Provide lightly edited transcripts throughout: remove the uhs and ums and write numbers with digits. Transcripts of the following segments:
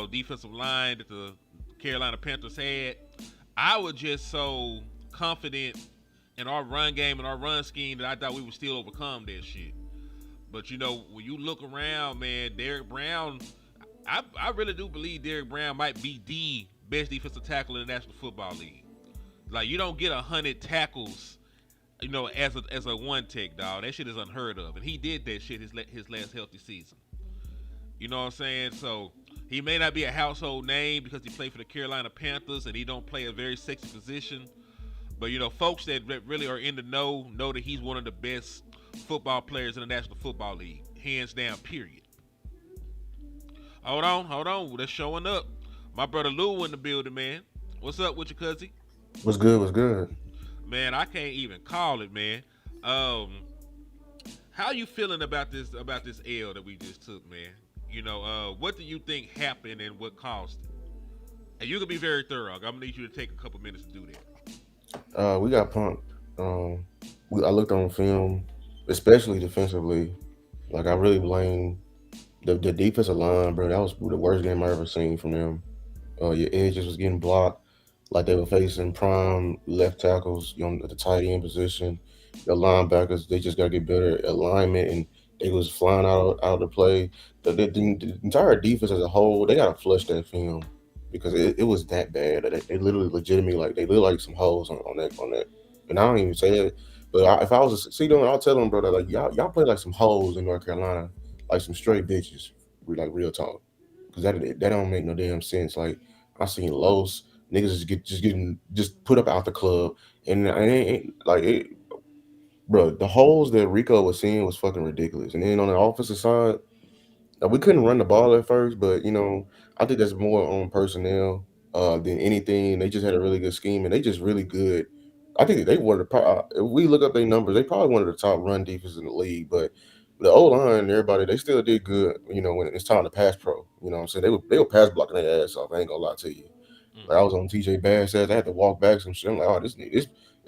defensive line that the Carolina Panthers had, I was just so confident in our run game and our run scheme that I thought we would still overcome that shit. But when you look around, man, Derek Brown, I really do believe Derek Brown might be the best defensive tackle in the National Football League. Like you don't get 100 tackles, as a one tech dog. That shit is unheard of, and he did that shit his last healthy season. You know what I'm saying? So he may not be a household name because he played for the Carolina Panthers and he don't play a very sexy position. But folks that really are in the know that he's one of the best football players in the National Football League, hands down. Period. Hold on. They're showing up. My brother Lou in the building, man. What's up with you, cousin? What's good? What's good? Man, I can't even call it, man. Um, how you feeling about this L that we just took, man? What do you think happened and what caused it? And you can be very thorough. I'm gonna need you to take a couple minutes to do that. We got punked. I looked on film, especially defensively. Like I really blame the defensive line, bro. That was the worst game I ever seen from them. Your edges was getting blocked, like they were facing prime left tackles, at the tight end position. The linebackers, they just gotta get better at alignment, and they was flying out of the play. The entire defense as a whole, they gotta flush that film because it was that bad. They literally, legitimately, like they look like some holes on that. And I don't even say it, but if I was to see them, I'll tell them, bro, that like y'all play like some hoes in North Carolina, like some straight bitches, like real talk, because that don't make no damn sense. Like I seen Los niggas just put up out the club, and it ain't like it, bro. The holes that Rico was seeing was fucking ridiculous. And then on the offensive side, we couldn't run the ball at first, but I think that's more on personnel than anything. They just had a really good scheme, and they just really good. I think they were if we look up their numbers, they probably one of the top run defenses in the league. But the O line and everybody, they still did good. When it's time to pass pro, what I'm saying, they were pass blocking their ass off. I ain't gonna lie to you. Like I Mm-hmm. was on TJ Bass ass. I had to walk back some shit. I'm like, oh, this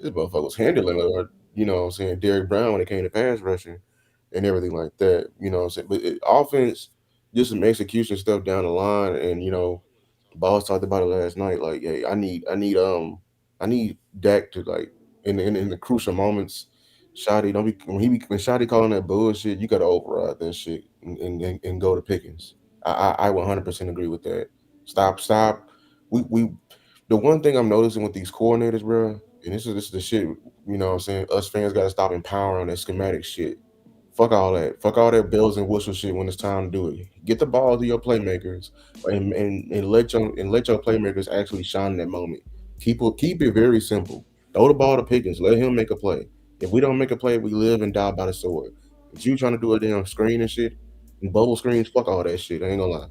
motherfucker was handling it, or what I'm saying, Derek Brown when it came to pass rushing and everything like that. What I'm saying, but offense, just some execution stuff down the line, and Boss talked about it last night. Like, hey, I need Dak to like in the crucial moments. Shotty don't be when Shotty calling that bullshit. You got to override that shit and go to Pickens. I 100% agree with that. Stop. We the one thing I'm noticing with these coordinators, bro, and this is the shit. What I'm saying, us fans got to stop empowering that schematic shit. Fuck all that. Fuck all that bells and whistle shit when it's time to do it. Get the ball to your playmakers and let your playmakers actually shine in that moment. Keep it very simple. Throw the ball to Pickens. Let him make a play. If we don't make a play, we live and die by the sword. If you trying to do a damn screen and shit and bubble screens, fuck all that shit. I ain't gonna lie.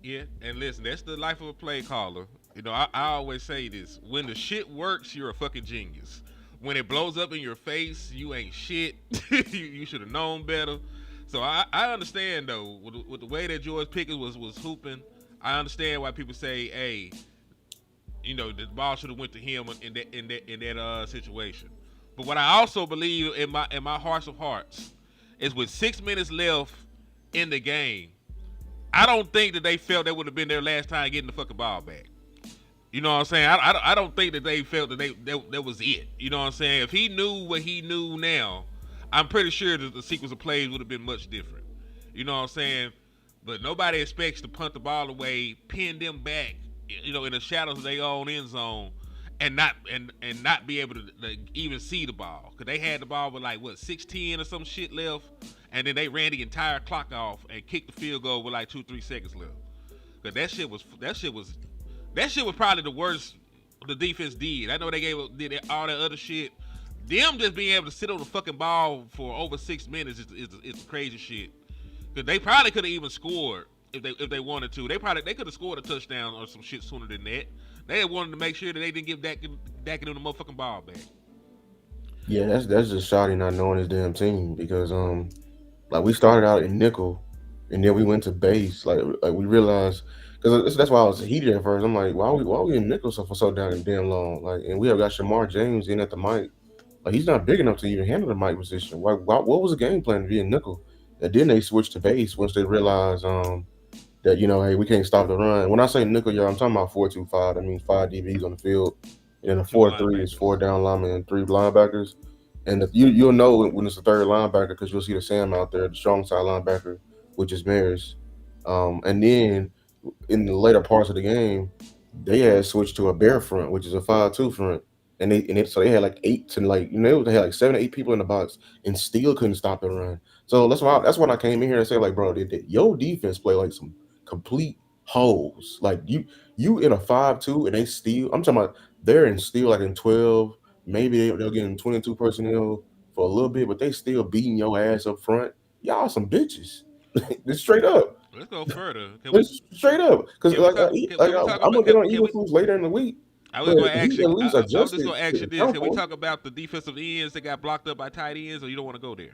Yeah, and listen, that's the life of a play caller. I always say this: when the shit works, you're a fucking genius. When it blows up in your face, you ain't shit. you should have known better. So I understand though with the way that George Pickens was hooping. I understand why people say, hey, the ball should have went to him in that situation. But what I also believe in my hearts of hearts is with 6 minutes left in the game, I don't think that they felt that would have been their last time getting the fucking ball back. You know what I'm saying? I don't think that they felt that was it. You know what I'm saying? If he knew what he knew now, I'm pretty sure that the sequence of plays would have been much different. You know what I'm saying? But nobody expects to punt the ball away, pin them back, in the shadows of their own end zone, and not be able to even see the ball because they had the ball with like what 6:10 or some shit left, and then they ran the entire clock off and kicked the field goal with like 2-3 seconds left. Because that shit was probably the worst the defense did. I know they did all that other shit. Them just being able to sit on the fucking ball for over 6 minutes is crazy shit. Cause they probably could have even scored if they wanted to. They could have scored a touchdown or some shit sooner than that. They wanted to make sure that they didn't give Dak and them the motherfucking ball back. Yeah, that's just shoddy not knowing his damn team because like we started out in nickel and then we went to base like we realized because that's why I was heated at first. I'm like, why we in nickel for so damn long? Like, and we have got Shamar James in at the mic. Like he's not big enough to even handle the mic position. What was the game plan to be in nickel? And then they switched to base once they realized that hey, we can't stop the run. When I say nickel yard, I'm talking about 4-2-5. That means five DBs on the field, and then a Two 4-3 is four linebackers. down linemen and three linebackers. And you'll know when it's a third linebacker because you'll see the Sam out there, the strong side linebacker, which is Maris. And then in the later parts of the game, they had switched to a bear front, which is a 5-2 front, so they had like eight to they had like 7 to 8 people in the box and still couldn't stop the run. So that's when I came in here and say like, bro, your defense play like some complete holes. Like you in a 5-2 and they still, I'm talking about they're in still like in 12, maybe they'll get in 22 personnel for a little bit, but they still beating your ass up front. Y'all some bitches. Just straight up. Let's go further. Just straight up, because Can we talk? Can we talk I'm about? gonna get on Can we? Eagles later in the week, I was but going to ask he you. at least I was just adjusted going to ask to you this. account Can we for it. talk about the defensive ends that got blocked up by tight ends, or you don't want to go there?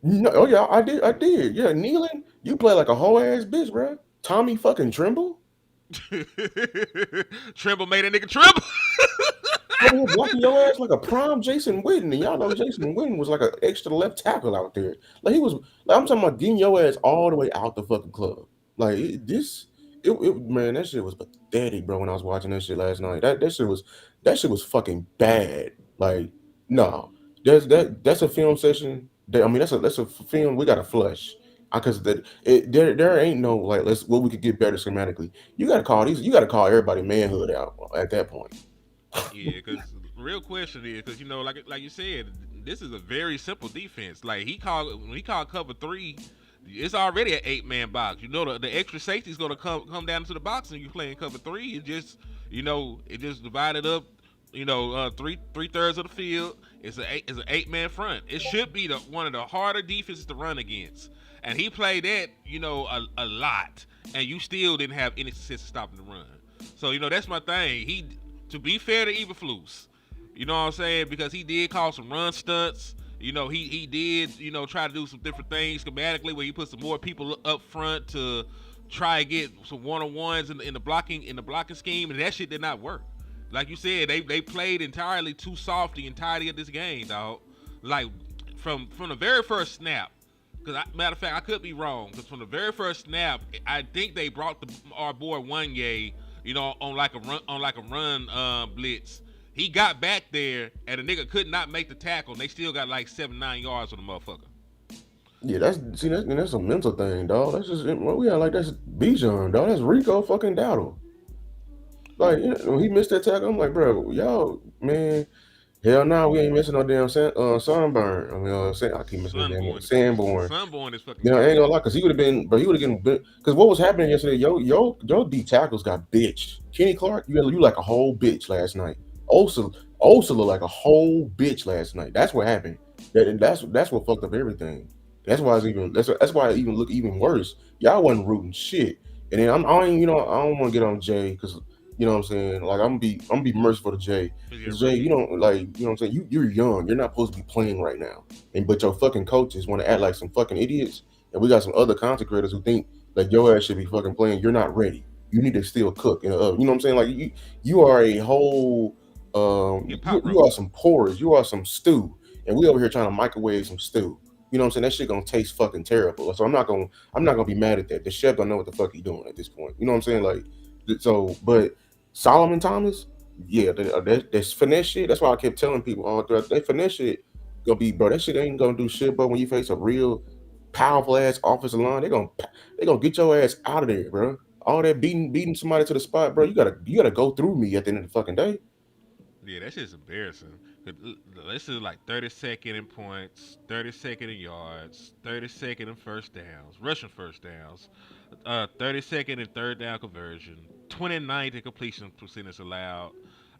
No, oh yeah, I did. Yeah, kneeling, you play like a whole ass bitch, bro. Tommy fucking Trimble. Trimble made a nigga tremble. Over here blocking your ass like a prime Jason Witten, and y'all know Jason Witten was like an extra left tackle out there. Like he was, like I'm talking about getting your ass all the way out the fucking club. Like man, that shit was pathetic, bro. When I was watching that shit last night, that shit was fucking bad. Like no, that's a film session. I mean, that's a film we got to flush. Because there ain't no like let's what we could get better schematically. You got to call these. You got to call everybody manhood out at that point. Yeah, because the real question is because like you said, this is a very simple defense. Like when he called cover three, it's already an 8-man box. The extra safety is gonna come down to the box and you playing cover three. It just divided up. Three thirds of the field. It's an 8-man front. It should be one of the harder defenses to run against. And he played that a lot, and you still didn't have any success stopping the run. So that's my thing. To be fair to Eberflus, you know what I'm saying, because he did call some run stunts. He did try to do some different things schematically where he put some more people up front to try and get some one-on-ones in the blocking scheme, and that shit did not work. Like you said, they played entirely too soft the entirety of this game, dog. Like from the very first snap. Because matter of fact, I could be wrong. Because from the very first snap, I think they brought our boy Wanye, on like a run blitz. He got back there, and the nigga could not make the tackle. And they still got like 7-9 yards on the motherfucker. Yeah, that's a mental thing, dog. That's just what we got. Like that's Bijan, dog. That's Rico fucking Dowdle. Like when he missed that tackle, I'm like, bro, y'all, man, hell no, we ain't missing no damn sunburn. I mean, I keep missing the damn name. Sanborn. Sunborn is fucking Yeah, I ain't gonna crazy. lie, cause he would have been, but he would have been, cause what was happening yesterday, yo, D tackles got bitched. Kenny Clark, you like a whole bitch last night. Osa looked like a whole bitch last night. That's what happened. That's what fucked up everything. That's why it even look even worse. Y'all wasn't rooting shit. And then I don't want to get on Jay because you know what I'm saying. Like I'm gonna be merciful to Jay. He's a Cause Jay, you rookie. don't like, you know what I'm saying. You're young. You're not supposed to be playing right now. And but your fucking coaches want to act like some fucking idiots. And we got some other content creators who think like your ass should be fucking playing. You're not ready. You need to still cook. And you know what I'm saying. Like you are a whole Get pot you are roast. some porridge. You are some stew. And we over here trying to microwave some stew. You know what I'm saying? That shit gonna taste fucking terrible. So I'm not gonna be mad at that. The chef don't know what the fuck he doing at this point. You know what I'm saying? Like but Solomon Thomas, yeah, that's finesse shit. That's why I kept telling people all throughout that finesse shit gonna be, bro. That shit ain't gonna do shit. But when you face a real powerful ass offensive line, they gonna get your ass out of there, bro. All that beating somebody to the spot, bro. You gotta go through me at the end of the fucking day. Yeah, that shit's embarrassing. This is like 32nd in points, 32nd in yards, 32nd in first downs, rushing first downs, 32nd in third down conversion, 29th in completion percentage allowed,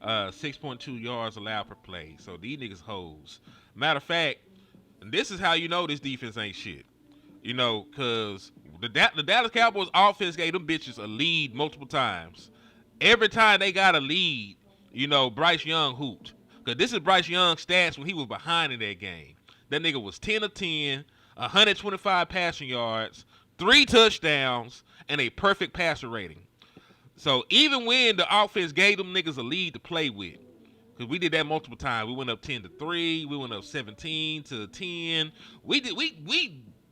6.2 yards allowed per play. So these niggas hoes. Matter of fact, and this is how you know this defense ain't shit. Because the Dallas Cowboys offense gave them bitches a lead multiple times. Every time they got a lead, Bryce Young hooped. Because this is Bryce Young's stats when he was behind in that game. That nigga was 10 of 10, 125 passing yards, 3 touchdowns, and a perfect passer rating. So even when the offense gave them niggas a lead to play with, because we did that multiple times. We went up 10-3. We went up 17-10. We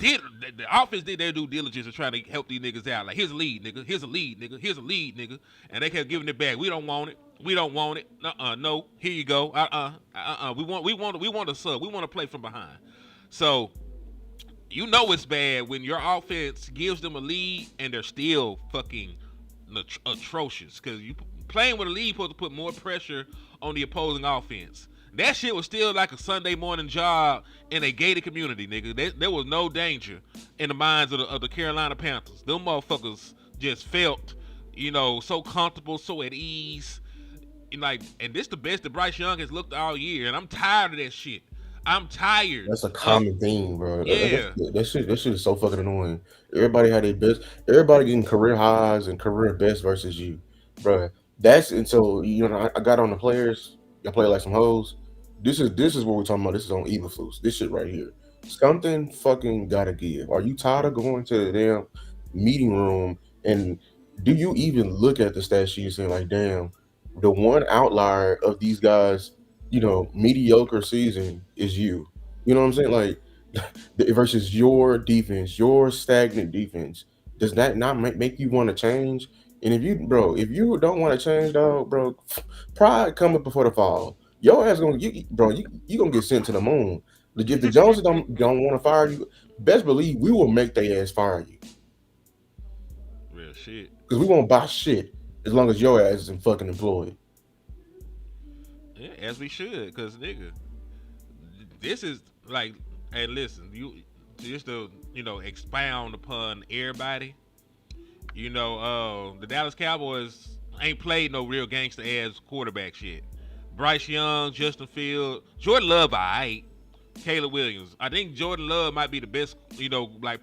the offense did their due diligence of trying to help these niggas out. Like, here's a lead, nigga. Here's a lead, nigga. Here's a lead, nigga. And they kept giving it back. We don't want it. We don't want it. No. Here you go. We want a sub. We want to play from behind. So you know it's bad when your offense gives them a lead and they're still fucking atrocious. Because you playing with a lead supposed to put more pressure on the opposing offense. That shit was still like a Sunday morning job in a gated community, nigga. There was no danger in the minds of the Carolina Panthers. Them motherfuckers just felt, so comfortable, so at ease. And this the best that Bryce Young has looked all year, and I'm tired of that shit. I'm tired. That's a common theme, bro. Yeah. That shit is so fucking annoying. Everybody had their best. Everybody getting career highs and career best versus you, bro. And so I got on the players. Y'all play like some hoes. This is what we're talking about. This is on Eberflus. This shit right here. Something fucking gotta give. Are you tired of going to the damn meeting room and do you even look at the stat sheet and say like, damn, the one outlier of these guys, mediocre season is you. You know what I'm saying? Like versus your defense, your stagnant defense. Does that not make you want to change? And if you don't want to change, dog, bro, pride coming before the fall. Your ass you gonna get sent to the moon. If the Joneses don't want to fire you, best believe we will make their ass fire you. Real shit. Because we won't buy shit as long as your ass isn't fucking employed. Yeah, as we should, because nigga, this is like, hey, listen, you just to expound upon everybody. The Dallas Cowboys ain't played no real gangster ass quarterback shit. Bryce Young, Justin Fields, Jordan Love, Caleb Williams. I think Jordan Love might be the best,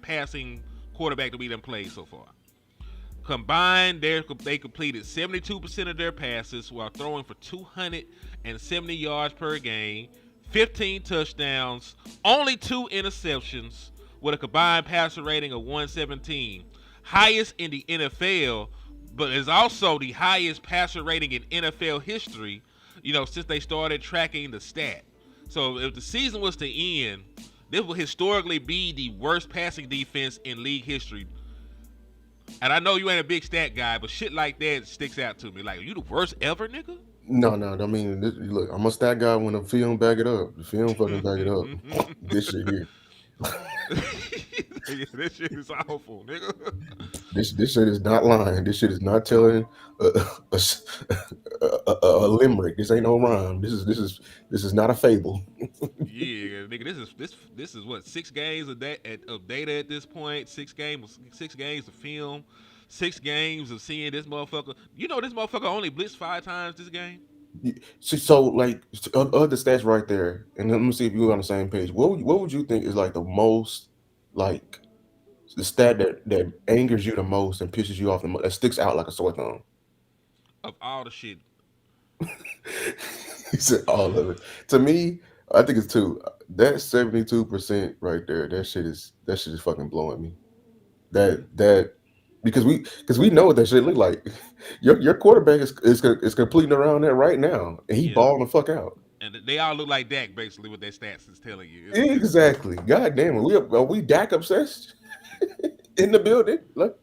passing quarterback that we done played so far. Combined, they completed 72% of their passes while throwing for 270 yards per game, 15 touchdowns, only 2 interceptions, with a combined passer rating of 117. Highest in the NFL, but is also the highest passer rating in NFL history, since they started tracking the stat. So if the season was to end, this will historically be the worst passing defense in league history. And I know you ain't a big stat guy, but shit like that sticks out to me. Like, are you the worst ever, nigga? No. I mean, look, I'm a stat guy when the film back it up. The film fucking back it up. This shit here. This shit is awful, nigga. This shit is not lying. This shit is not telling a limerick. This ain't no rhyme. This is not a fable. Yeah, nigga. This is what, 6 games of data at this point. 6 games of film. 6 games of seeing this motherfucker. This motherfucker only blitzed 5 times this game. So like other stats right there, and let me see if you're on the same page. What would you think is like the most like the stat that angers you the most and pisses you off the most, that sticks out like a sore thumb? Of all the shit. He said all of it. To me, I think it's 2. That 72% right there, that shit is fucking blowing me. That because we know what that shit look like. Your quarterback is completing around that right now, and he balling the fuck out. And they all look like Dak, basically, what their stats is telling you. Exactly. God damn it. Are we Dak obsessed in the building? Like,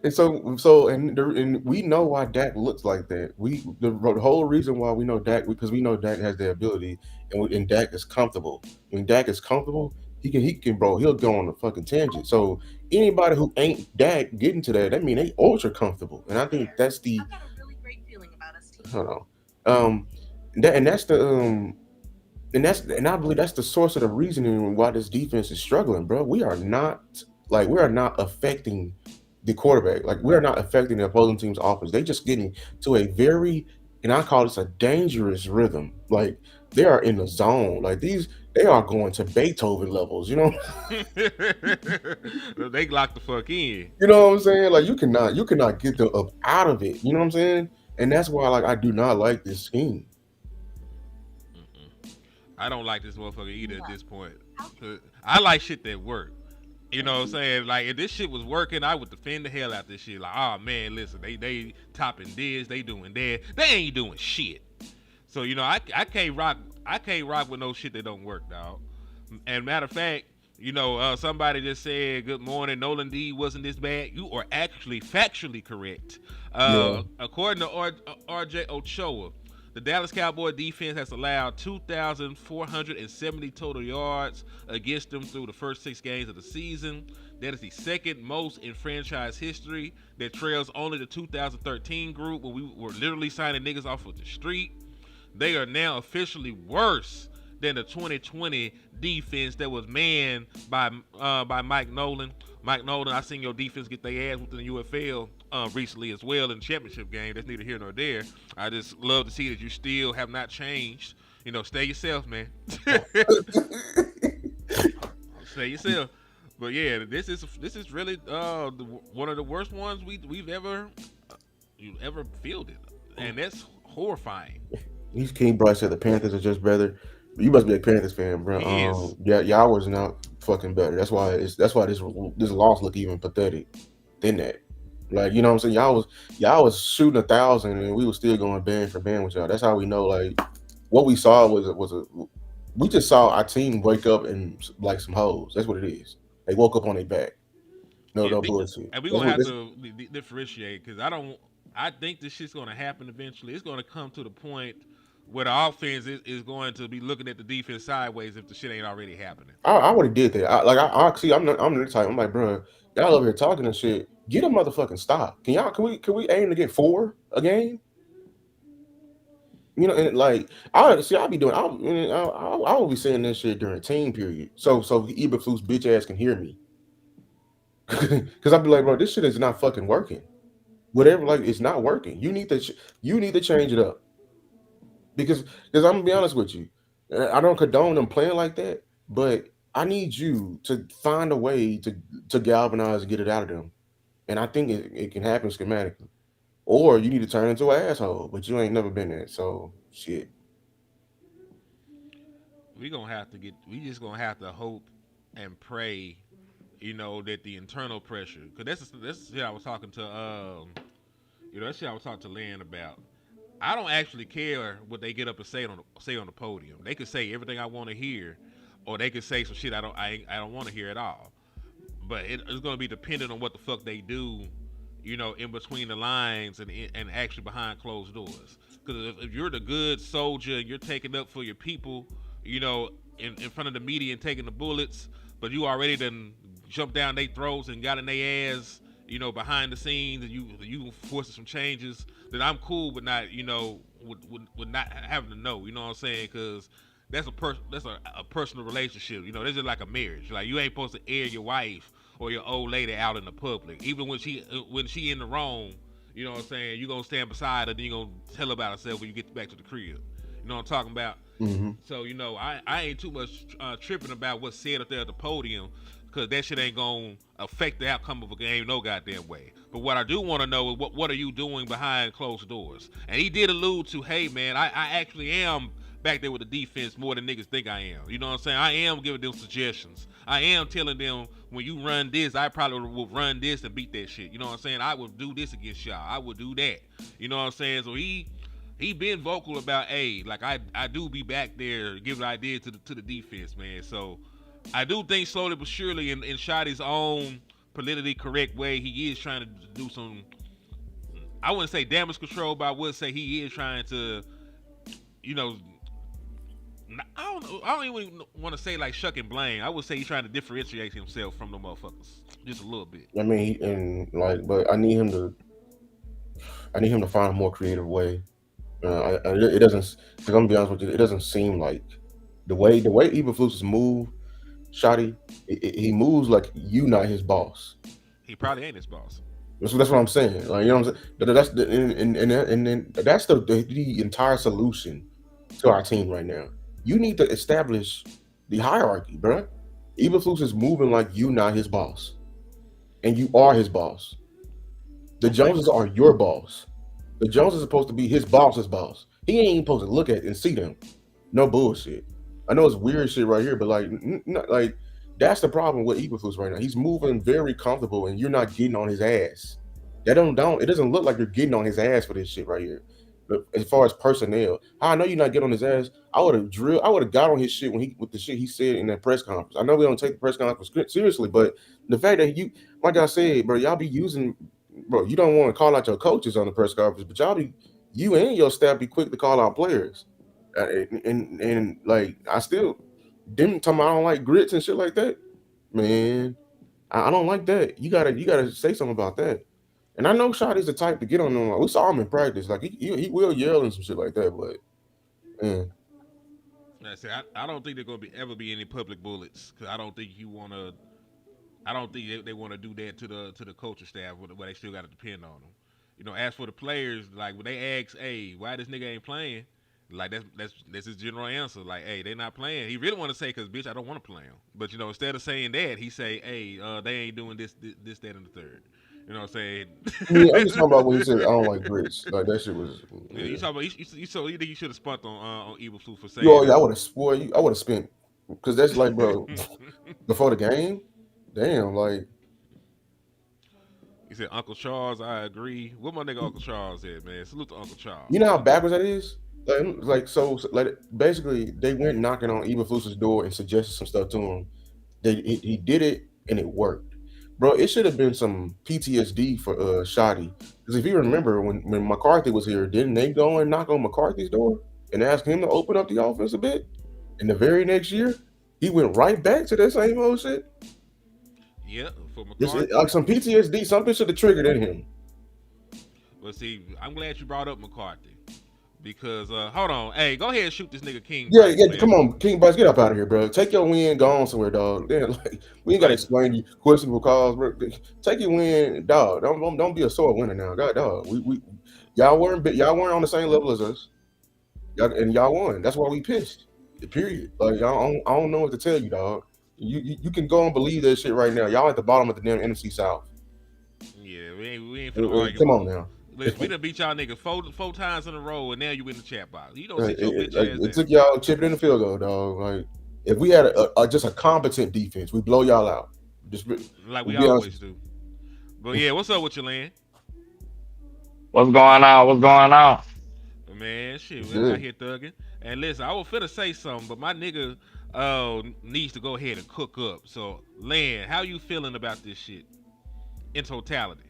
and we know why Dak looks like that. The whole reason why we know Dak, because we know Dak has the ability, and Dak is comfortable. When Dak is comfortable, he can bro. He'll go on a fucking tangent. So anybody who ain't Dak getting to that mean they ultra comfortable. And I think that's the. I've got a really great feeling about us too. Hold on. That's the and I believe that's the source of the reasoning why this defense is struggling, bro. We are not affecting the quarterback. Like, we are not affecting the opposing team's offense. They just getting to a very, and I call this a dangerous rhythm. Like, they are in the zone. Like, they are going to Beethoven levels, They lock the fuck in. You know what I'm saying? Like, you cannot get them up out of it. You know what I'm saying? And that's why, like, I do not like this scheme. I don't like this motherfucker either at this point. I like shit that work. You know what I'm saying? Like, if this shit was working, I would defend the hell out this shit. Like, oh man, listen, they topping this, they doing that. They ain't doing shit. So, I can't rock with no shit that don't work, dog. And matter of fact, Somebody just said, "Good morning, Nolan D wasn't this bad." You are actually factually correct. Yeah. According to RJ Ochoa, the Dallas Cowboy defense has allowed 2,470 total yards against them through the first 6 games of the season. That is the second most in franchise history. That trails only the 2013 group when we were literally signing niggas off of the street. They are now officially worse than the 2020 defense that was manned by Mike Nolan. Mike Nolan, I seen your defense get their ass within the UFL recently as well in the championship game. That's neither here nor there. I just love to see that you still have not changed. Stay yourself, man. Stay yourself. But yeah, this is really one of the worst ones we've ever you ever fielded, and that's horrifying. He's King Bryce said the Panthers are just better. You must be a Panthers fan, bro. He is. Yeah, y'all was not fucking better. That's why this loss look even pathetic than that. Like, you know what I'm saying? Y'all was shooting 1,000 and we was still going band for band with y'all. That's how we know, like, what we saw was we just saw our team wake up and like some hoes. That's what it is. They woke up on their back. No, Yeah, no bullshit. and we're That's gonna what have this. to differentiate because I don't. I think this shit's gonna happen eventually. It's gonna come to the point where the offense is going to be looking at the defense sideways if the shit ain't already happening. I would have did that. I see. I'm the type. I'm like, bro, y'all over here talking and shit. Get a motherfucking stop. Can we aim to get 4 a game? And like I see, I'll be doing. I will be saying this shit during team period. So Eberflus bitch ass can hear me. Because I'll be like, bro, this shit is not fucking working. Whatever, like, it's not working. You need to change it up. Because I'm gonna be honest with you, I don't condone them playing like that, but I need you to find a way to galvanize and get it out of them. And I think it can happen schematically. Or you need to turn into an asshole, but you ain't never been there. So shit. We just gonna have to hope and pray, that the internal pressure, because that's shit I was talking to that's shit I was talking to Lynn about. I don't actually care what they get up and say on the podium. They could say everything I want to hear, or they could say some shit I don't want to hear at all. But it's gonna be dependent on what the fuck they do, in between the lines and actually behind closed doors. Because if you're the good soldier and you're taking up for your people, in front of the media and taking the bullets, but you already done jumped down their throats and got in their ass, behind the scenes, and you forcing some changes, then I'm cool, but not, with not having to know, you know what I'm saying? Because that's a personal relationship. This is like a marriage. Like, you ain't supposed to air your wife or your old lady out in the public, even when she in the wrong. You know what I'm saying? You gonna stand beside her, then you gonna tell her about herself when you get back to the crib. You know what I'm talking about? Hmm. So I ain't too much tripping about what's said up there at the podium, because that shit ain't gonna affect the outcome of a game no goddamn way. But what I do want to know is what are you doing behind closed doors? And he did allude to, hey man, I actually am back there with the defense more than niggas think I am. You know what I'm saying? I am giving them suggestions. I am telling them, when you run this, I probably will run this and beat that shit. You know what I'm saying? I will do this against y'all. I will do that. You know what I'm saying? So he been vocal about, hey, like, I do be back there giving ideas to the defense, man. So I do think slowly but surely, in Shotty's own politically correct way, he is trying to do some, I wouldn't say damage control, but I would say he is trying to, you know, I don't know. I don't even want to say like shuck and blame. I would say he's trying to differentiate himself from the motherfuckers just a little bit. I mean, and like, but I need him to find a more creative way. It doesn't. Because I'm gonna be honest with you, it doesn't seem like the way Eberflus move, Shotty, he moves like you not his boss. He probably ain't his boss. That's what I'm saying. Like, you know what I'm saying. That's the and then that's the entire solution to our team right now. You need to establish the hierarchy, bruh. Eberflus is moving like you not his boss, and you are his boss. The Okay. Joneses are your boss. The Joneses are supposed to be his boss's boss. He ain't even supposed to look at and see them. No bullshit. I know it's weird shit right here, but like, like, that's the problem with Eberflus right now. He's moving very comfortable, and you're not getting on his ass. That don't. It doesn't look like you're getting on his ass for this shit right here. But as far as personnel, how I know you're not getting on his ass. I would have got on his shit when he with the shit he said in that press conference. I know we don't take the press conference seriously, but the fact that like I said, bro, y'all be using, bro, you don't want to call out your coaches on the press conference, but you and your staff be quick to call out players, and like I still them talking about I don't like grits and shit like that, man. I don't like that. You gotta say something about that. And I know Shot is the type to get on them. We saw him in practice. Like he will yell and some shit like that. But man, Like I said, I don't think there's gonna be ever be any public bullets because I don't think you wanna. I don't think they want to do that to the coaching staff where they still got to depend on them. You know, as for the players, like when they ask, "Hey, why this nigga ain't playing?" Like that's his general answer. Like, "Hey, they not playing." He really want to say, "Cause bitch, I don't want to play them." But you know, instead of saying that, he say, "Hey, they ain't doing this, that, and the third." You know what I'm yeah, I'm just talking about saying? when he said I don't like grits. Like that shit was. Yeah, you Yeah. talking about so you think you should have spunked on Evil Flu for You saying all, yeah, that? I would have spent because that's like, bro, before the game. Damn, like He said, Uncle Charles, I agree. What my nigga Uncle Charles said, man. Salute to Uncle you know Charles. how backwards that is. Like basically they went knocking on Eberflus's door and suggested some stuff to him. He did it and it worked, bro. It should have been some PTSD for Shoddy because if you remember when McCarthy was here, didn't they go and knock on McCarthy's door and ask him to open up the offense a bit? And the very next year, he went right back to that same old shit. Yeah, for Like McCarthy. some PTSD, something should have triggered in him. But see, I'm glad you brought up McCarthy. Because, hold on. Hey, go ahead and shoot this nigga King Yeah, Bryce, yeah. man. Come on, King Bryce, get up out of here, bro. Take your win, go on somewhere, dog. Then, like, we ain't gotta Like, explain to you questionable calls, bro. Take your win, dog. Don't be a sore winner now, God, dog. We y'all weren't on the same level as us, and y'all won. That's why we pissed. Period. Like I don't know what to tell you, dog. You can go and believe that shit right now. Y'all at the bottom of the damn NFC South. yeah, we ain't finna argue. Come on now. Listen, we done beat y'all nigga four times in a row, and now you in the chat box. You don't Like, sit your bitch like, ass it down. took y'all chipping in the field goal, dog. Like if we had just a competent defense, we blow y'all out. Just Like we be honest. always do. But yeah, what's up with you, Land? What's going on? What's going on? Man, shit, It's we out good. here thugging. And listen, I was finna say something, but my nigga needs to go ahead and cook up. So, Land, how you feeling about this shit in totality?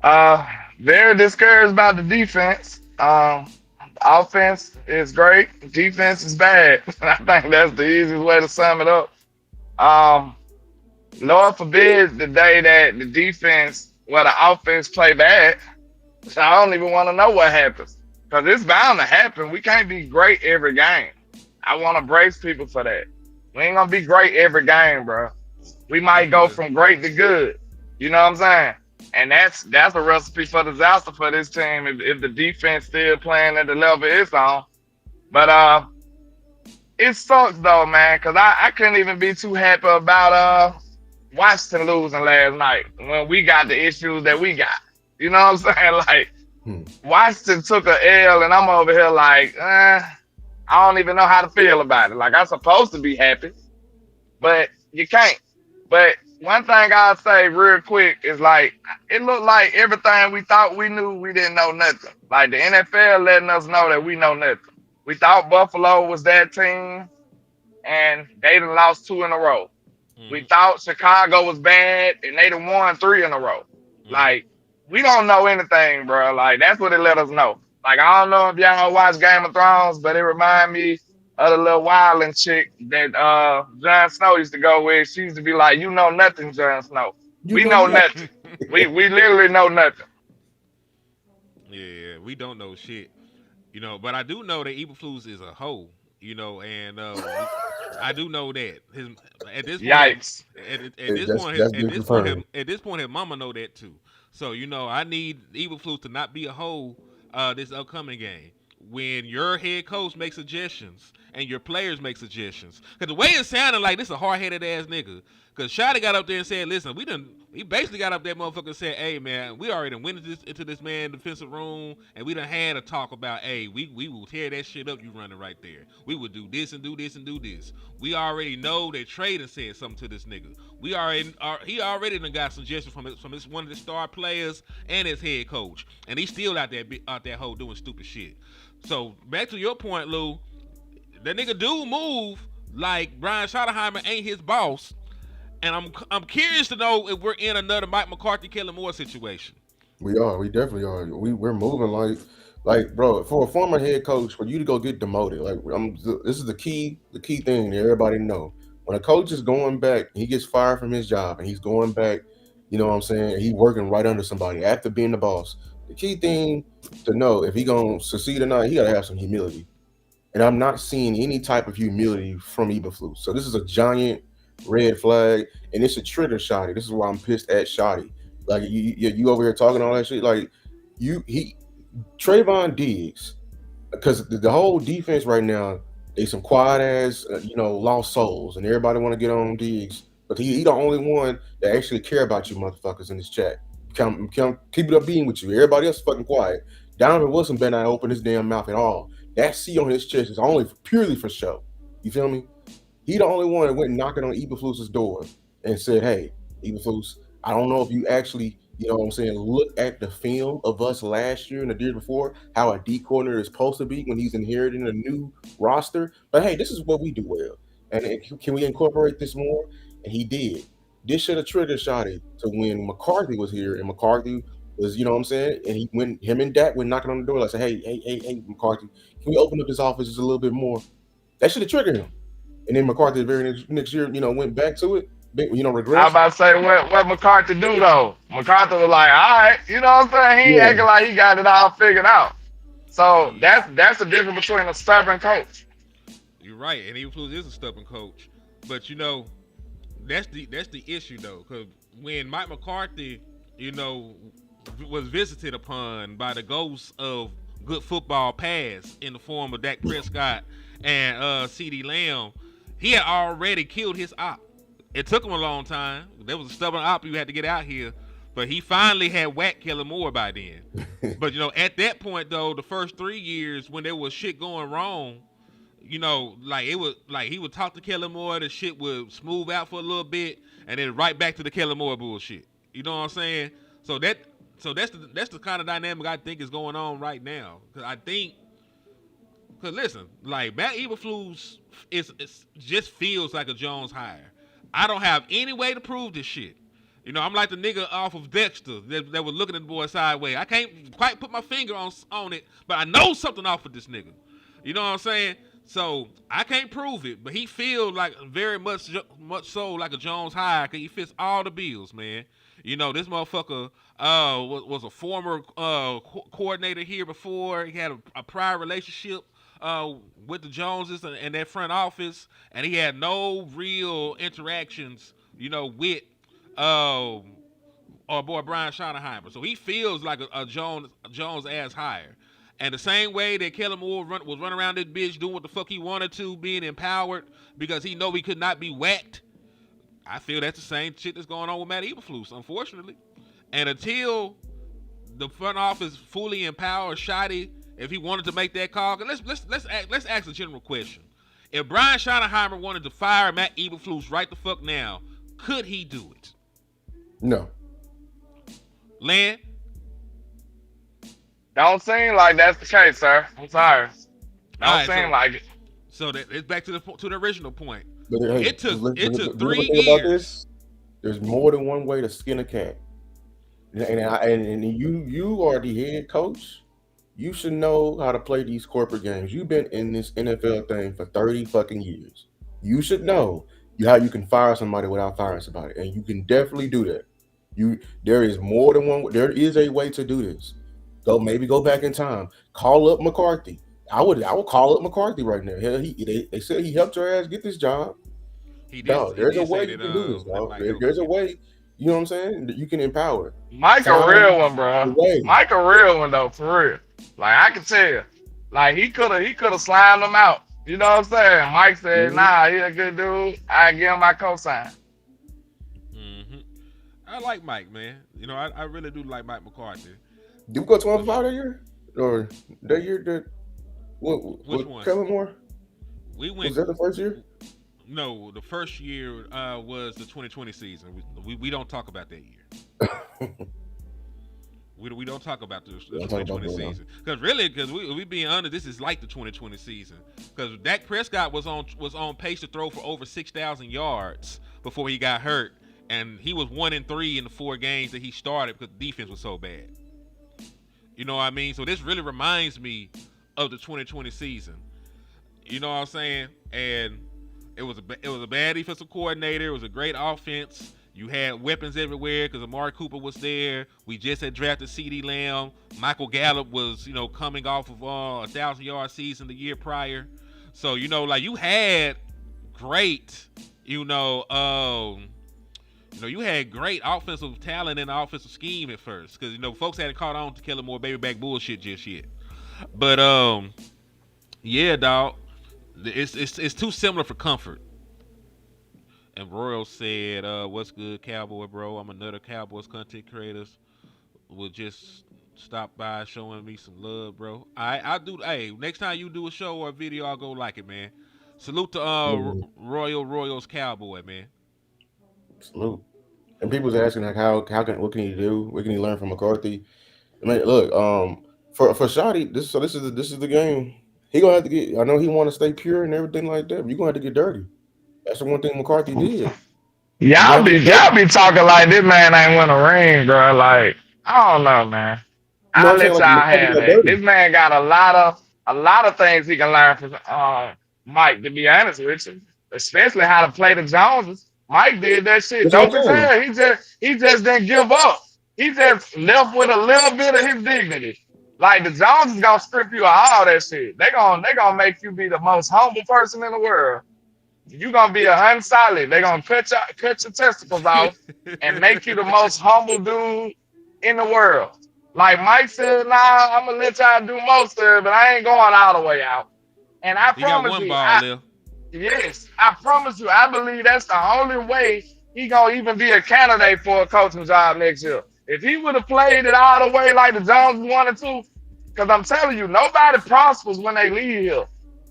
Uh, Very discouraged about the defense. Offense is great. Defense is bad. I think that's the easiest way to sum it up. Um, Lord forbid the day that the defense, well, the offense play bad. So I don't even want to know what happens because it's bound to happen. We can't be great every game. I want to brace people for that. We ain't gonna be great every game, bro. We I might go feel from great to good. You know what I'm saying? And that's a recipe for disaster for this team if the defense still playing at the level it's on. But it sucks though, man, because I couldn't even be too happy about Washington losing last night when we got the issues that we got. You know what I'm saying? Like Hmm. Washington took a L, and I'm over here like, I don't even know how to feel about it. Like I'm supposed to be happy, but you can't. But one thing I'll say real quick is like it looked like everything we thought we knew, we didn't know nothing. Like the NFL letting us know that we know nothing. We thought Buffalo was that team, and they done lost two in a row. We mm-hmm, thought Chicago was bad, and they done won three in a row. mm-hmm. Like we don't know anything, bro. Like that's what it let us know. Like I don't know if y'all watch Game of Thrones, but it remind me of the little wilding chick that Jon Snow used to go with. She used to be like, "You know nothing, Jon Snow. You We know know nothing. nothing. We literally know nothing." Yeah, we don't know shit. You know, but I do know that Eberflus is a hoe. You know, and I do know that his at this point Yikes! at this point That's been confirmed. at this point his mama know that too. So you know, I need Eberflus to not be a hoe this upcoming game. When your head coach makes suggestions and your players make suggestions, because the way it sounded like this a hard headed ass nigga. Cause Shotty got up there and said, "Listen, He basically got up there, motherfucker, and said, "Hey, man, we already went into this man defensive room, and we done had a talk about, hey, we will tear that shit up. You running right there. We will do this and do this and do this. We already know that Trey done said something to this nigga. He already done got suggestions from his one of the star players and his head coach, and he's still out that hole doing stupid shit. So back to your point, Lou, that nigga do move like Brian Schottenheimer ain't his boss, and I'm curious to know if we're in another Mike McCarthy, Kellen Moore situation. We are. We definitely are. We're moving like bro. For a former head coach, for you to go get demoted, like this is the key thing that everybody know. When a coach is going back, he gets fired from his job, and he's going back. You know what I'm saying? And he's working right under somebody after being the boss. The key thing to know if he gonna succeed or not, he gotta have some humility. And I'm not seeing any type of humility from Eberflus. So this is a giant red flag, and it's a trigger Shotty. This is why I'm pissed at Shotty. Like you over here talking all that shit. Like he Trayvon Diggs, because the whole defense right now, they some quiet ass lost souls, and everybody want to get on Diggs, but he the only one that actually care about you motherfuckers in this chat. Keep it up being with you. Everybody else is fucking quiet. Donovan Wilson better not open his damn mouth at all. That C on his chest is only purely for show. You feel me? He the only one that went knocking on Eberflus's door and said, "Hey, Eberflus, I don't know if you actually, you know what I'm saying, look at the film of us last year and the year before, how a D coordinator is supposed to be when he's inheriting a new roster. But hey, this is what we do well. And can we incorporate this more?" And he did. This should have triggered Shotty to when McCarthy was here, and McCarthy was, you know what I'm saying, and him and Dak went knocking on the door, like, say, hey, McCarthy, can we open up this office just a little bit more? That should have triggered him. And then McCarthy the very next year, went back to it, I regressed. about to say what McCarthy do though. McCarthy was like, all right, you know what I'm saying? He ain't Yeah, acting like he got it all figured out. So Yeah, that's the difference between a stubborn coach. you're right, and Eberflus is a stubborn coach, but that's the issue though, because when Mike McCarthy, you know, was visited upon by the ghosts of good football past in the form of Dak Prescott and C.D. Lamb, he had already killed his op. It took him a long time. There was a stubborn op you had to get out here, but he finally had whacked Kellen Moore by then. But at that point though, the first 3 years when there was shit going wrong, like it was like he would talk to Kellen Moore, the shit would smooth out for a little bit, and then right back to the Kellen Moore bullshit. You know what I'm saying? So that's the kind of dynamic I think is going on right now. Cause listen, like Matt Eberflus is just feels like a Jones hire. I don't have any way to prove this shit. I'm like the nigga off of Dexter that was looking at the boy sideways. I can't quite put my finger on it, but I know something off of this nigga. You know what I'm saying? So I can't prove it, but he feels like very much so like a Jones hire, because he fits all the bills, man. This motherfucker was a former coordinator here before. He had a prior relationship with the Joneses and their front office, and he had no real interactions, with our boy Brian Schottenheimer. So he feels like a Jones ass hire. And the same way that Kellen Moore was running around this bitch doing what the fuck he wanted to, being empowered because he know he could not be whacked, I feel that's the same shit that's going on with Matt Eberflus, unfortunately. And until the front office fully empowered Shotty, if he wanted to make that call, let's ask a general question. If Brian Schottenheimer wanted to fire Matt Eberflus right the fuck now, could he do it? no, Land? Don't seem like that's the case, sir. I'm sorry. All Don't right, seem like it. so that it's back to the original point. but hey, It took but it the took beautiful 3 thing about years. this, there's more than one way to skin a cat. And you are the head coach. You should know how to play these corporate games. You've been in this NFL thing for 30 fucking years. You should know how you can fire somebody without firing somebody, and you can definitely do that. There is more than one. There is a way to do this. Maybe go back in time. Call up McCarthy. I would call up McCarthy right now. Hell, they said he helped your ass get this job. He did. No, He there's a did say way that. you can do this, That dog. might help There's a him. way. You know what I'm saying? That you can empower. Mike a Find real one, bro. the way. Mike a real one though, for real. Like I can tell. Like he could have slimed him out. You know what I'm saying? Mike said, Mhm. nah, he a good dude. I give him my cosign. I like Mike, man. I really do like Mike McCarthy. Did we go 12 For and 5 sure. that year? Or that year that Which what one? Kellen Moore? We Was went. that the first year? No, the first year was the 2020 season. We don't talk about that year. We don't talk about the Yeah, I'm talking about 2020 that now. season because we being honest, this is like the 2020 season because Dak Prescott was on pace to throw for over 6,000 yards before he got hurt, and he was 1-3 in the 4 games that he started because the defense was so bad. You know what I mean? So this really reminds me of the 2020 season. You know what I'm saying? And it was a bad defensive coordinator. It was a great offense. You had weapons everywhere because Amari Cooper was there. We just had drafted C.D. Lamb. Michael Gallup was, coming off of a 1,000-yard season the year prior. So like you had great, you know, you had great offensive talent and offensive scheme at first because folks hadn't caught on to Kellen Moore baby back bullshit just yet. But yeah, dog, it's too similar for comfort. And Royal said, "What's good, Cowboy bro? I'm another Cowboys content creators. Will just stop by showing me some love, bro. I do. Hey, next time you do a show or a video, I'll go like it, man. Salute to Yeah, Royals Cowboy, man. salute. And people's asking like how can what can he do? What can he learn from McCarthy? I mean, look, for Shotty, this is the game. He gonna have to get. I know he want to stay pure and everything like that. But you gonna have to get dirty. That's the one thing McCarthy did. You Y'all gonna be have to get y'all dirty. be talking like this man ain't win a ring, bro. Like I don't know, man. You know what I'll I'm saying? let Like y'all McCarthy have got that. dirty. This man got a lot of things he can learn from Mike. To be honest with you, especially how to play the Joneses. Mike did that shit That's what I'm dope as saying. hell. He just didn't give up. He just left with a little bit of his dignity. Like the Joneses gonna strip you of all that shit. They gonna make you be the most humble person in the world. You gonna be a unsolid. They gonna cut your testicles off and make you the most humble dude in the world. Like Mike said, nah, I'm gonna let y'all do most of it, but I ain't going all the way out. And I He got promise one you, ball left. yes, I promise you, I believe that's the only way he gonna even be a candidate for a coaching job next year. If he would have played it all the way like the Joneses wanted to, because I'm telling you, nobody prospers when they leave here.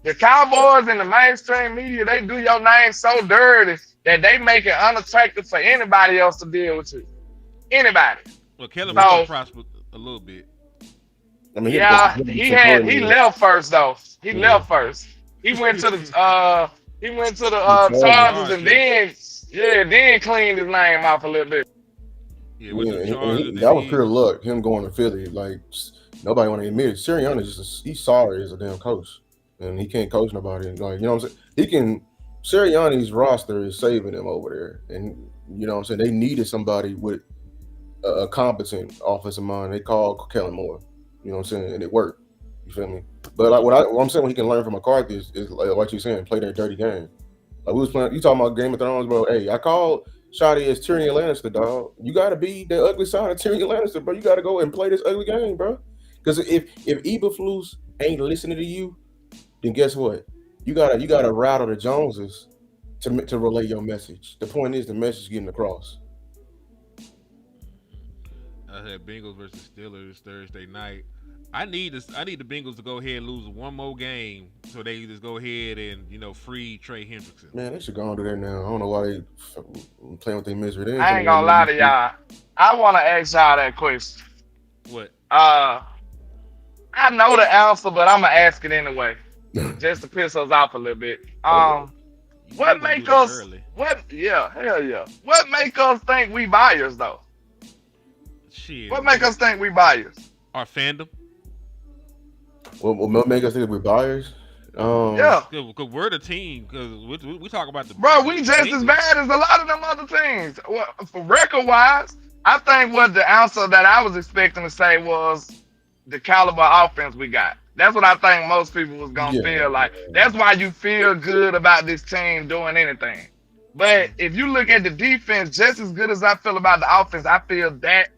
The Cowboys and the mainstream media, they do your name so dirty that they make it unattractive for anybody else to deal with you. Anybody. Well, Kellen Yeah. Moore So prospered a little bit. I mean, he had to go yeah, from he some had he coordinator. left first though. He Yeah. left first. He went to the The Chargers. Chargers and Chargers. then cleaned his name off a little bit. Yeah, went Yeah, to the and Chargers, and that was he pure luck. Him going to Philly, like nobody want to admit it. Sirianni is just he's sorry as a damn coach, and he can't coach nobody. Like you know what I'm saying? He can. Sirianni's roster is saving him over there, and you know what I'm saying. They needed somebody with a competent offensive mind. They called Kellen Moore. You know what I'm saying, and it worked. You feel me? But like what I'm saying, what he can learn from McCarthy is like what you saying, play that dirty game. Like we was playing, you talking about Game of Thrones, bro? Hey, I called Shotty as Tyrion Lannister, dog. You got to be the ugly side of Tyrion Lannister, bro. You got to go and play this ugly game, bro. Because if Eberflus ain't listening to you, then guess what? You gotta rattle the Joneses to relay your message. The point is the message getting across. I had Bengals versus Steelers Thursday night. I need the Bengals to go ahead and lose one more game so they can just go ahead and free Trey Hendrickson. Man, they should go on to that now. I don't know why they playing with their misery. They ain't I finna ain't win gonna nothing lie this to week. y'all. I wanna ask y'all that question. What? Uh I know the answer, but I'm gonna ask it anyway, just to piss us off a little bit. Okay. You know What we're gonna do make that us early. what yeah, hell yeah. What make us think we buyers though? Shit, What make us think we buyers? our fandom. What make us think we're buyers? Um, Yeah. Cause we're the team. Cause we talk about the Bro, the we just as Bengals. bad as a lot of them other things. Well, for record wise, I think what the answer that I was expecting to say was the caliber offense we got. That's what I think most people was gonna yeah, feel like. That's why you feel good about this team doing anything. But if you look at the defense, just as good as I feel about the offense, I feel that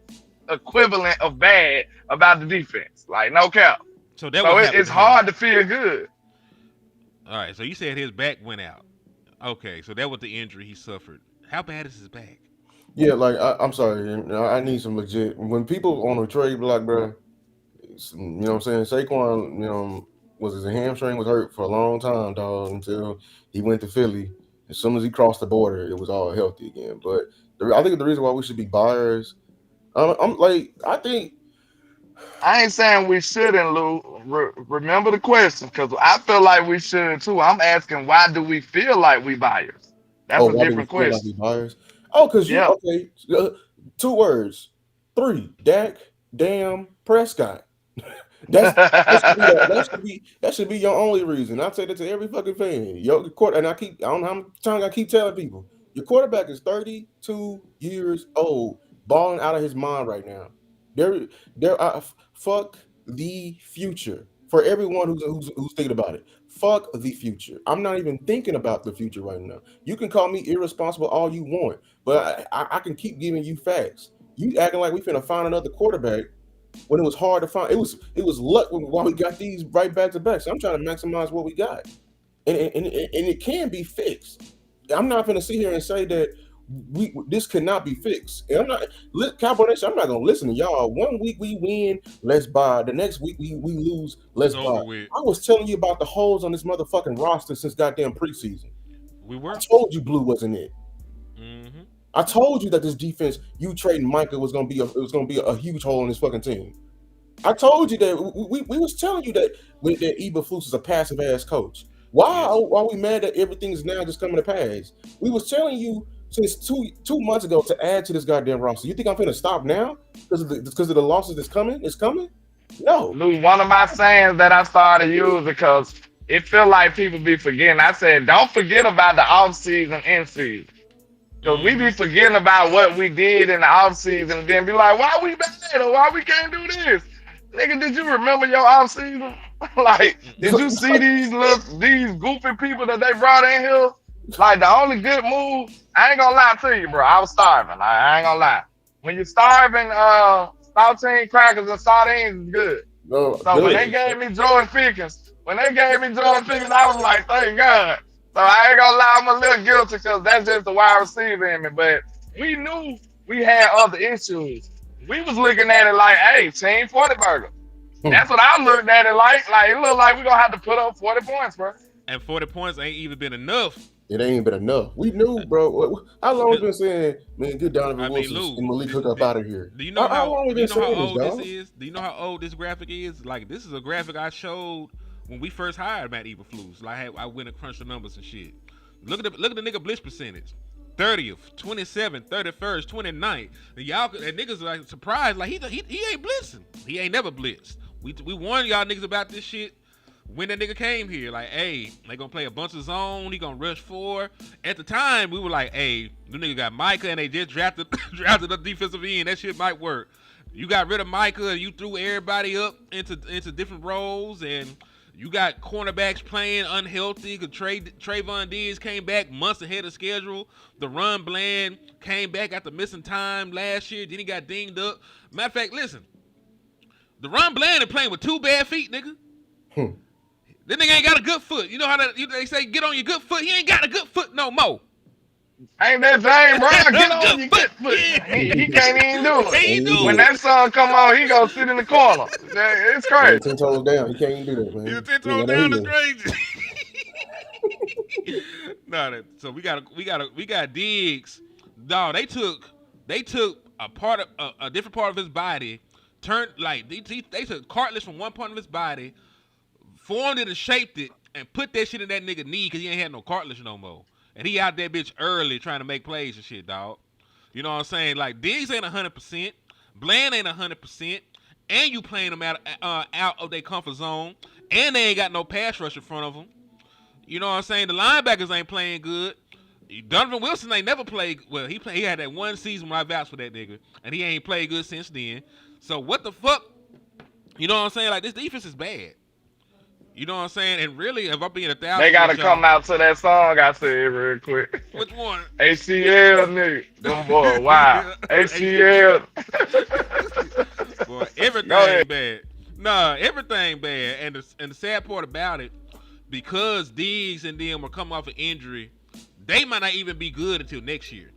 equivalent of bad about the defense. Like no cap. So that So what it's happened to him. hard to feel good. All right. So you said his back went out. Okay. So that was the injury he suffered. How bad is his back? Yeah, like I'm sorry, I need some legit. When people on a trade block, bro, you know what I'm saying? Saquon, was his hamstring was hurt for a long time, dog, until he went to Philly. As soon as he crossed the border, it was all healthy again. But I think the reason why we should be buyers, I'm like, I think, I ain't saying we shouldn't, Lou. Remember the question, because I feel like we should too. I'm asking, why do we feel like we buyers? That's oh, a why do we different feel like we question. buyers? Oh, because you Yeah. okay? 2 words, three. Dak, damn, Prescott. That's that should be your only reason. I say that to every fucking fan. Your quarter, and I don't know how many times I keep telling people, your quarterback is 32 years old, balling out of his mind right now. There, fuck the future for everyone who's thinking about it. Fuck the future. I'm not even thinking about the future right now. You can call me irresponsible all you want, but I can keep giving you facts. You acting like we finna find another quarterback when it was hard to find. It was luck while we got these right back to back. So I'm trying to maximize what we got, and it can be fixed. I'm not going to sit here and say that this cannot be fixed. And I'm not Cowboy Nation. I'm not going to listen to y'all. One week we win, let's buy. The next week we lose, It's let's over buy. with. I was telling you about the holes on this motherfucking roster since goddamn preseason. We I were. told you Blue wasn't it. Mm-hmm. I told you that this defense, you trading Micah was going to be a huge hole in this fucking team. I told you that we was telling you that Eberflus is a passive ass coach. Why Yes. are we mad that everything's now just coming to pass? We was telling you since two months ago to add to this goddamn roster. You think I'm gonna stop now because of the losses that's coming? It's coming? No. Lou, one of my sayings that I started using because it feel like people be forgetting. I said, don't forget about the off season, in season. Because we be Mm-hmm. forgetting about what we did in the off season and then be like, why we bad or why we can't do this? Nigga, did you remember your off season? Like, did you see these goofy people that they brought in here? Like the only good move, I ain't gonna lie to you, bro. I was starving. I ain't gonna lie. When you're starving, saltine crackers and sardines is good. No, So when they good. gave me Jordan Pickens, I was like, thank God. So I ain't gonna lie, I'm a little guilty because that's just the wide receiver in me. But we knew we had other issues. We was looking at it like, hey, team 40 burger. That's what I looked at it like. Like it looked like we gonna have to put up 40 points, bro. And 40 points ain't even been enough. It ain't been enough. We knew, bro. How long we been saying, man, get Donovan I mean, Wilson Lou, and Malik Hook up out of here? do you know How long we been saying this, old this dog? is? Do you know how old this graphic is? Like, this is a graphic I showed when we first hired Matt Eberflus. Like, I went and crunched the numbers and shit. Look at the nigga blitz percentage. 30th, 27th, 31st, 29th. And y'all and niggas are like surprised, like he ain't blitzing. He ain't never blitzed. We warned y'all niggas about this shit when that nigga came here. Like, hey, they gonna play a bunch of zone. He gonna rush 4. At the time, we were like, hey, the nigga got Micah and they just drafted a defensive end. That shit might work. You got rid of Micah and you threw everybody up into different roles, and you got cornerbacks playing unhealthy. Cause Trayvon Diggs came back months ahead of schedule. The run Bland came back after missing time last year. Then he got dinged up. Matter of fact, listen, the run Bland is playing with 2 bad feet, nigga. Hmm. This nigga ain't got a good foot. You know how they say get on your good foot? He ain't got a good foot no more. Ain't that James Brown? Get on Good your foot. good foot. Yeah. He can't even do it. He ain't When do it. that song come on, he gonna sit in the corner. It's Yeah, crazy. 10 toes down. He can't even do that, He was man. 10 He ain't toes got no down the healing. strange. No, so we got Diggs. No, they took a part of a different part of his body, turned like they took cartilage from one part of his body, formed it and shaped it, and put that shit in that nigga knee because he ain't had no cartilage no more. And he out that bitch early trying to make plays and shit, dog. You know what I'm saying? Like, Diggs ain't 100%. Bland ain't 100%. And you playing them out of their comfort zone. And they ain't got no pass rush in front of them. You know what I'm saying? The linebackers ain't playing good. Donovan Wilson ain't never played. Well, he had that one season where I vouched for that nigga. And he ain't played good since then. So what the fuck? You know what I'm saying? Like, this defense is bad. You know what I'm saying? And really, if I'm being They 1,000 gotta with y'all, come out to that song I said real quick. which one? ACL nigga. Them boy, wow. ACL. Boy, Go everything ahead. bad. Nah, everything bad. And the sad part about it, because Diggs and them are coming off an injury, they might not even be good until next year.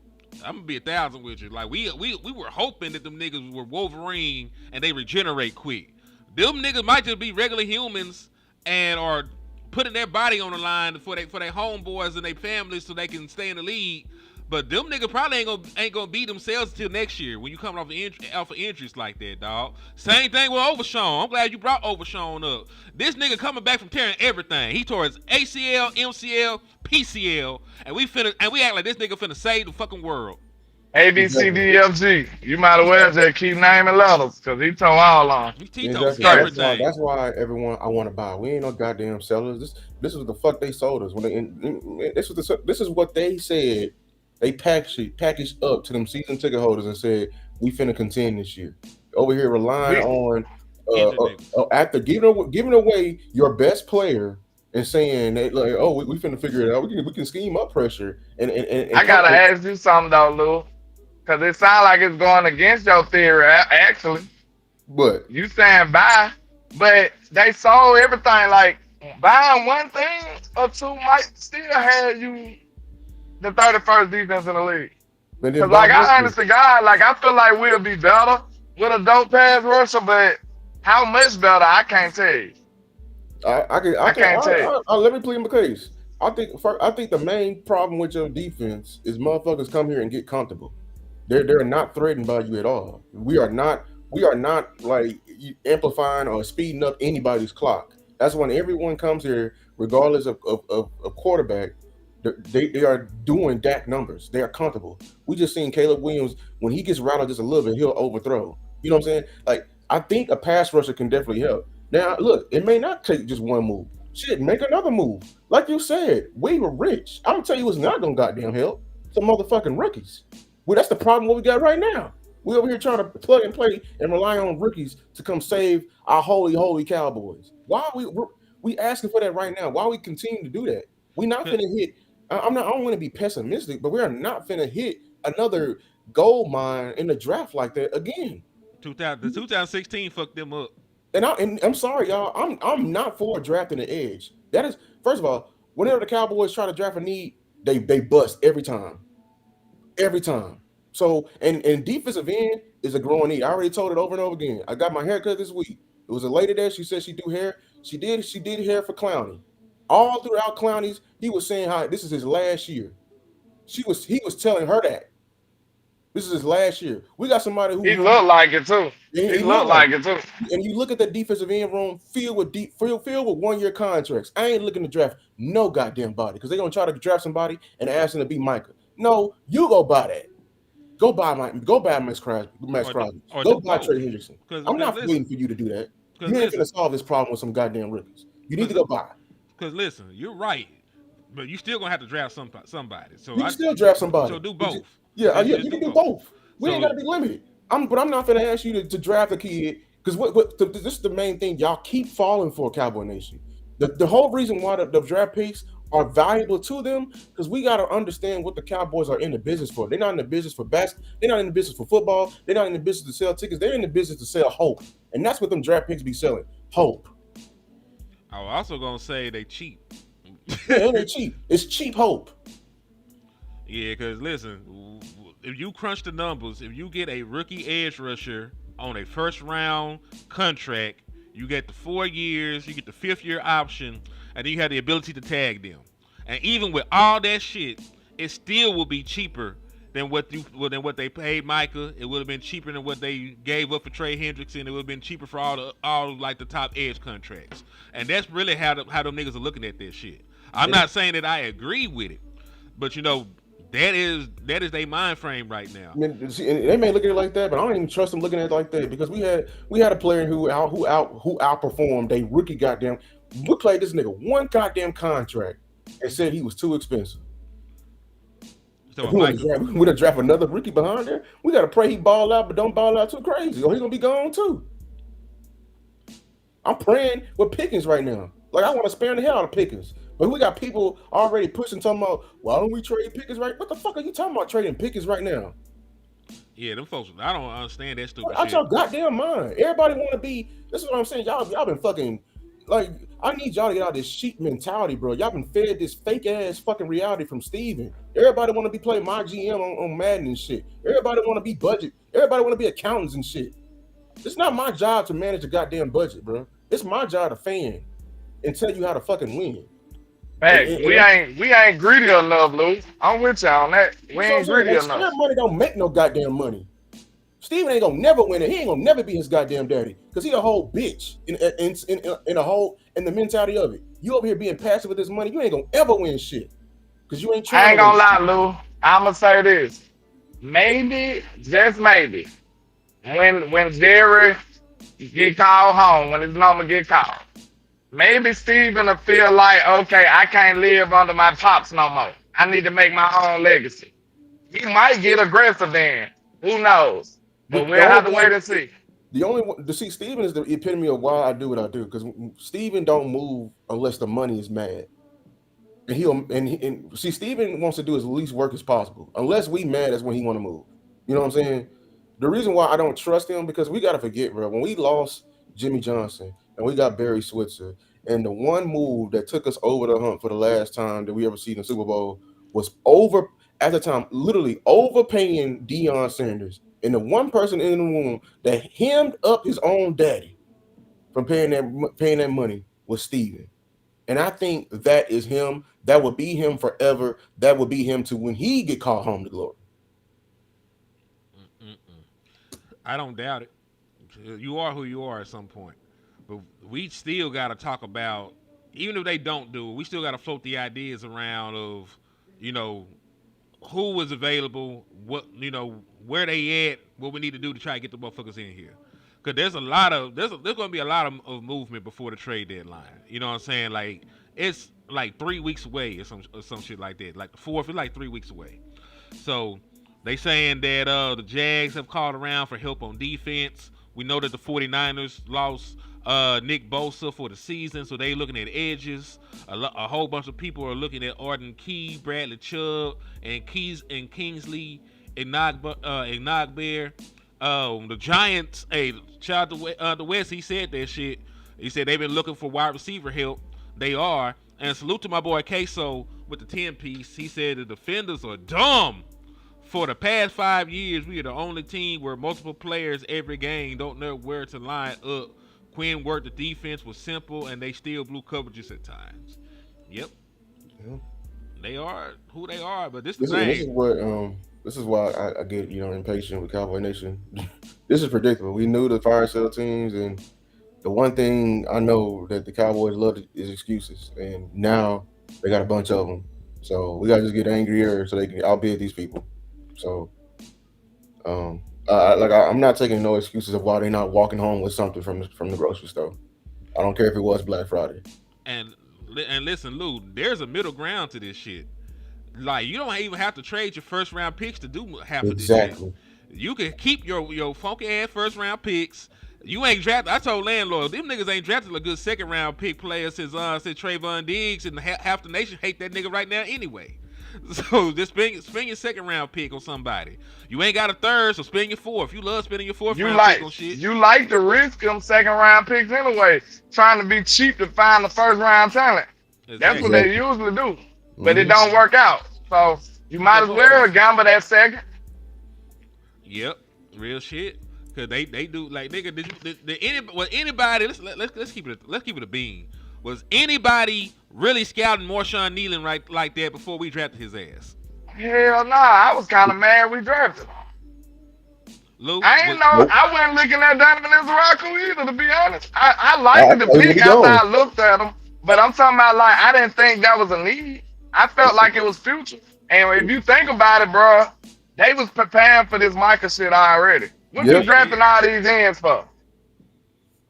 I'm gonna be 1,000 with you. Like we were hoping that them niggas were Wolverine and they regenerate quick. Them niggas might just be regular humans and are putting their body on the line for their homeboys and their families so they can stay in the league. But them niggas probably ain't gonna beat themselves until next year when you coming off of injuries like that, dog. Same thing with Overshawn. I'm glad you brought Overshawn up. This nigga coming back from tearing everything. He tore his ACL, MCL, PCL, and we act like this nigga finna save the fucking world. A, B, C, Exactly. D, E, F, G. You might as well just keep naming letters because he told all on. He tore It's Exactly. crazy. everything. That's why everyone I want to buy. We ain't no goddamn sellers. This is what the fuck they sold us when this is what they said. They packaged up to them season ticket holders and said we finna contend this year. Over here relying We, on Injured niggas. after giving away your best player and saying that like oh we finna figure it out. We can scheme up pressure and I gotta cover. ask you something though, Lou, because it sounds like it's going against your theory. Actually, But you saying buy, but they sold everything. Like buying one thing or two might still have you the 31st defense in the league. then Cause buy like I Mercury. honestly God, like I feel like we'll be better with a dope pass rusher, but how much better I can't tell you. I I can can't tell you. let me plead my case. I think the main problem with your defense is motherfuckers come here and get comfortable. They're not threatened by you at all. We are not like amplifying or speeding up anybody's clock. That's when everyone comes here, regardless of quarterback. They are doing DAC numbers. They are comfortable. We just seen Caleb Williams when he gets rattled just a little bit, he'll overthrow. You know what I'm saying? Like I think a pass rusher can definitely help. Now look, it may not take just one move. Shit, make another move. Like you said, we were rich. I'm gonna tell you, it's not gonna goddamn help. Some motherfucking rookies. Well, that's the problem what we got right now. We over here trying to plug and play and rely on rookies to come save our holy Cowboys. Why are we asking for that right now? Why are we continue to do that? We not finna hit. I'm not. I don't want to be pessimistic, but we are not finna hit another gold mine in the draft like that again. The 2016 fucked them up. And I'm sorry, y'all. I'm not for drafting an edge. That is first of all, whenever the Cowboys try to draft a need, they bust every time. Every time. So and defensive end is a growing need. I already told it over and over again. I got my haircut this week. It was a lady there. She said she do hair. She did hair for Clowney. All throughout Clowney's, he was saying how this is his last year. He was telling her that this is his last year. We got somebody He who looked like it too. He he looked looked like like it too. and you look at the defensive end room filled with 1 year contracts. I ain't looking to draft no goddamn body because they're gonna try to draft somebody and ask them to be Micah. No, you go buy that. Go buy Max Crosby. Or Go do buy both. Trey Hendrickson. Cause I'm cause not listen, waiting for you to do that. cause You ain't gonna listen, solve this problem with some goddamn rookies. You need cause to go buy. cause listen, you're right, but you still gonna have to draft somebody. You can still draft somebody. So do both. Yeah, Just you do can do both. both. We ain't So gotta be limited. But I'm not gonna ask you to draft a kid because this is the main thing y'all keep falling for, Cowboy Nation. The whole reason why the draft picks are valuable to them because we gotta understand what the Cowboys are in the business for. They're not in the business for basketball. They're not in the business for football. They're not in the business to sell tickets. They're in the business to sell hope, and that's what them draft picks be selling. Hope. I was also gonna say they cheap. Yeah, and they're cheap. It's cheap hope. Yeah, because listen, if you crunch the numbers, if you get a rookie edge rusher on a first round contract, you get the 4 years, you get the 5th year option, and then you have the ability to tag them. And even with all that shit, it still will be cheaper than what they paid Micah. It would have been cheaper than what they gave up for Trey Hendrickson. It would have been cheaper for all like the top edge contracts. And that's really how them niggas are looking at this shit. I'm not saying that I agree with it, but that is their mind frame right now. I mean, see, and they may look at it like that, but I don't even trust them looking at it like that because we had a player who outperformed a rookie goddamn. We played this nigga one goddamn contract and said he was too expensive. So We Michael, gonna draft another rookie behind there. We gotta pray he ball out, but don't ball out too crazy, or he gonna be gone too. I'm praying with Pickens right now. Like I want to spare the hell out of Pickens, but we got people already pushing talking about why don't we trade Pickens right? What the fuck are you talking about trading Pickens right now? yeah, them folks, I don't understand that stupid Out shit. your goddamn mind. Everybody want to be. This is what I'm saying. Y'all been fucking like I need y'all to get out of this sheep mentality, bro. Y'all been fed this fake ass fucking reality from Steven. Everybody want to be playing my GM on Madden and shit. Everybody want to be budget. Everybody want to be accountants and shit. It's not my job to manage a goddamn budget, bro. It's my job to fan and tell you how to fucking win. And, Facts. and, We and ain't greedy enough, Lou. I'm with y'all on that. We so I'm ain't saying, greedy like, Scared enough. money don't make no goddamn money. Steven ain't gonna never win it. He ain't gonna never be his goddamn daddy because he a whole bitch in a whole in the mentality of it. You over here being passive with this money, you ain't gonna ever win shit because you ain't I trying to ain't win gonna lie, shit. Lou. I'ma say this. Maybe, just maybe, when Jerry get called home, when his number get called, maybe Steven will feel like, okay, I can't live under my pops no more. I need to make my own legacy. He might get aggressive then. Who knows? But The we'll only have to one, wait and see. the only one to see Steven is the epitome of why I do what I do because Steven don't move unless the money is mad. And and see Steven wants to do as least work as possible. Unless we mad, that's when he want to move. You know what I'm saying? The reason why I don't trust him because we gotta forget, bro. When we lost Jimmy Johnson and we got Barry Switzer, and the one move that took us over the hump for the last time that we ever seen in the Super Bowl was over at the time, literally overpaying Deion Sanders. And the one person in the room that hemmed up his own daddy from paying that money was Steven. And I think that is him. That would be him forever. That would be him to when he get called home to glory. Mm-mm. I don't doubt it. You are who you are at some point, but we still got to talk about. Even if they don't do it, we still got to float the ideas around of, you know, who was available, what where they at, what we need to do to try to get the motherfuckers in here. Cause there's a lot of there's gonna be a lot of movement before the trade deadline. You know what I'm saying? Like it's like 3 weeks away or some shit like that. Like the fourth is like 3 weeks away. So they saying that the Jags have called around for help on defense. We know that the 49ers lost Nick Bosa for the season, so they looking at edges. A whole bunch of people are looking at Arden Key, Bradley Chubb, and Kingsley Ignagbare. The Giants, hey, shout out to the West. He said that shit. He said they've been looking for wide receiver help. They are. And salute to my boy Queso with the 10 piece. He said the defenders are dumb. For the past 5 years, we are the only team where multiple players every game don't know where to line up. Quinn worked the defense was simple, and they still blew coverages at times. Yep, Yeah. they are who they are. But this the This is thing. what this is why I get impatient with Cowboy Nation. This is predictable. We knew the fire sale teams, and the one thing I know that the Cowboys love is excuses, and now they got a bunch of them. So we gotta just get angrier so they can outbid these people. So I'm not taking no excuses of why they're not walking home with something from the grocery store. I don't care if it was Black Friday. And and listen, Lou, there's a middle ground to this shit. Like you don't even have to trade your first round picks to do half of this shit. Exactly. You can keep your funky ass first round picks. You ain't drafted. I told landlord, them niggas ain't drafted a good second round pick player since Trayvon Diggs, and half the nation hate that nigga right now anyway. So just spend your second round pick on somebody. You ain't got a third, so spend your fourth. You love spending your fourth You round pick like on shit. you like to risk them second round picks anyway, trying to be cheap to find the first round talent. That's what Exactly. they Exactly. usually do, but it Hmm. don't work out. So you might So as well gamble that second. yep, real shit. Cause they do like nigga. Was anybody? Let's keep it a bean. Was anybody really scouting Marshawn Nealon right like that before we drafted his ass? Hell nah, I was kind of mad we drafted him. Lou I ain't was know. Nope. I wasn't looking at Donovan Izaraku either, to be honest. I I liked the thought he was gonna pick be after gone. I looked at him, but I'm talking about like I didn't think that was a need. I felt like it was future. And if you think about it, bro, they was preparing for this Micah shit already. What you Yep. they drafting did. all these hands for?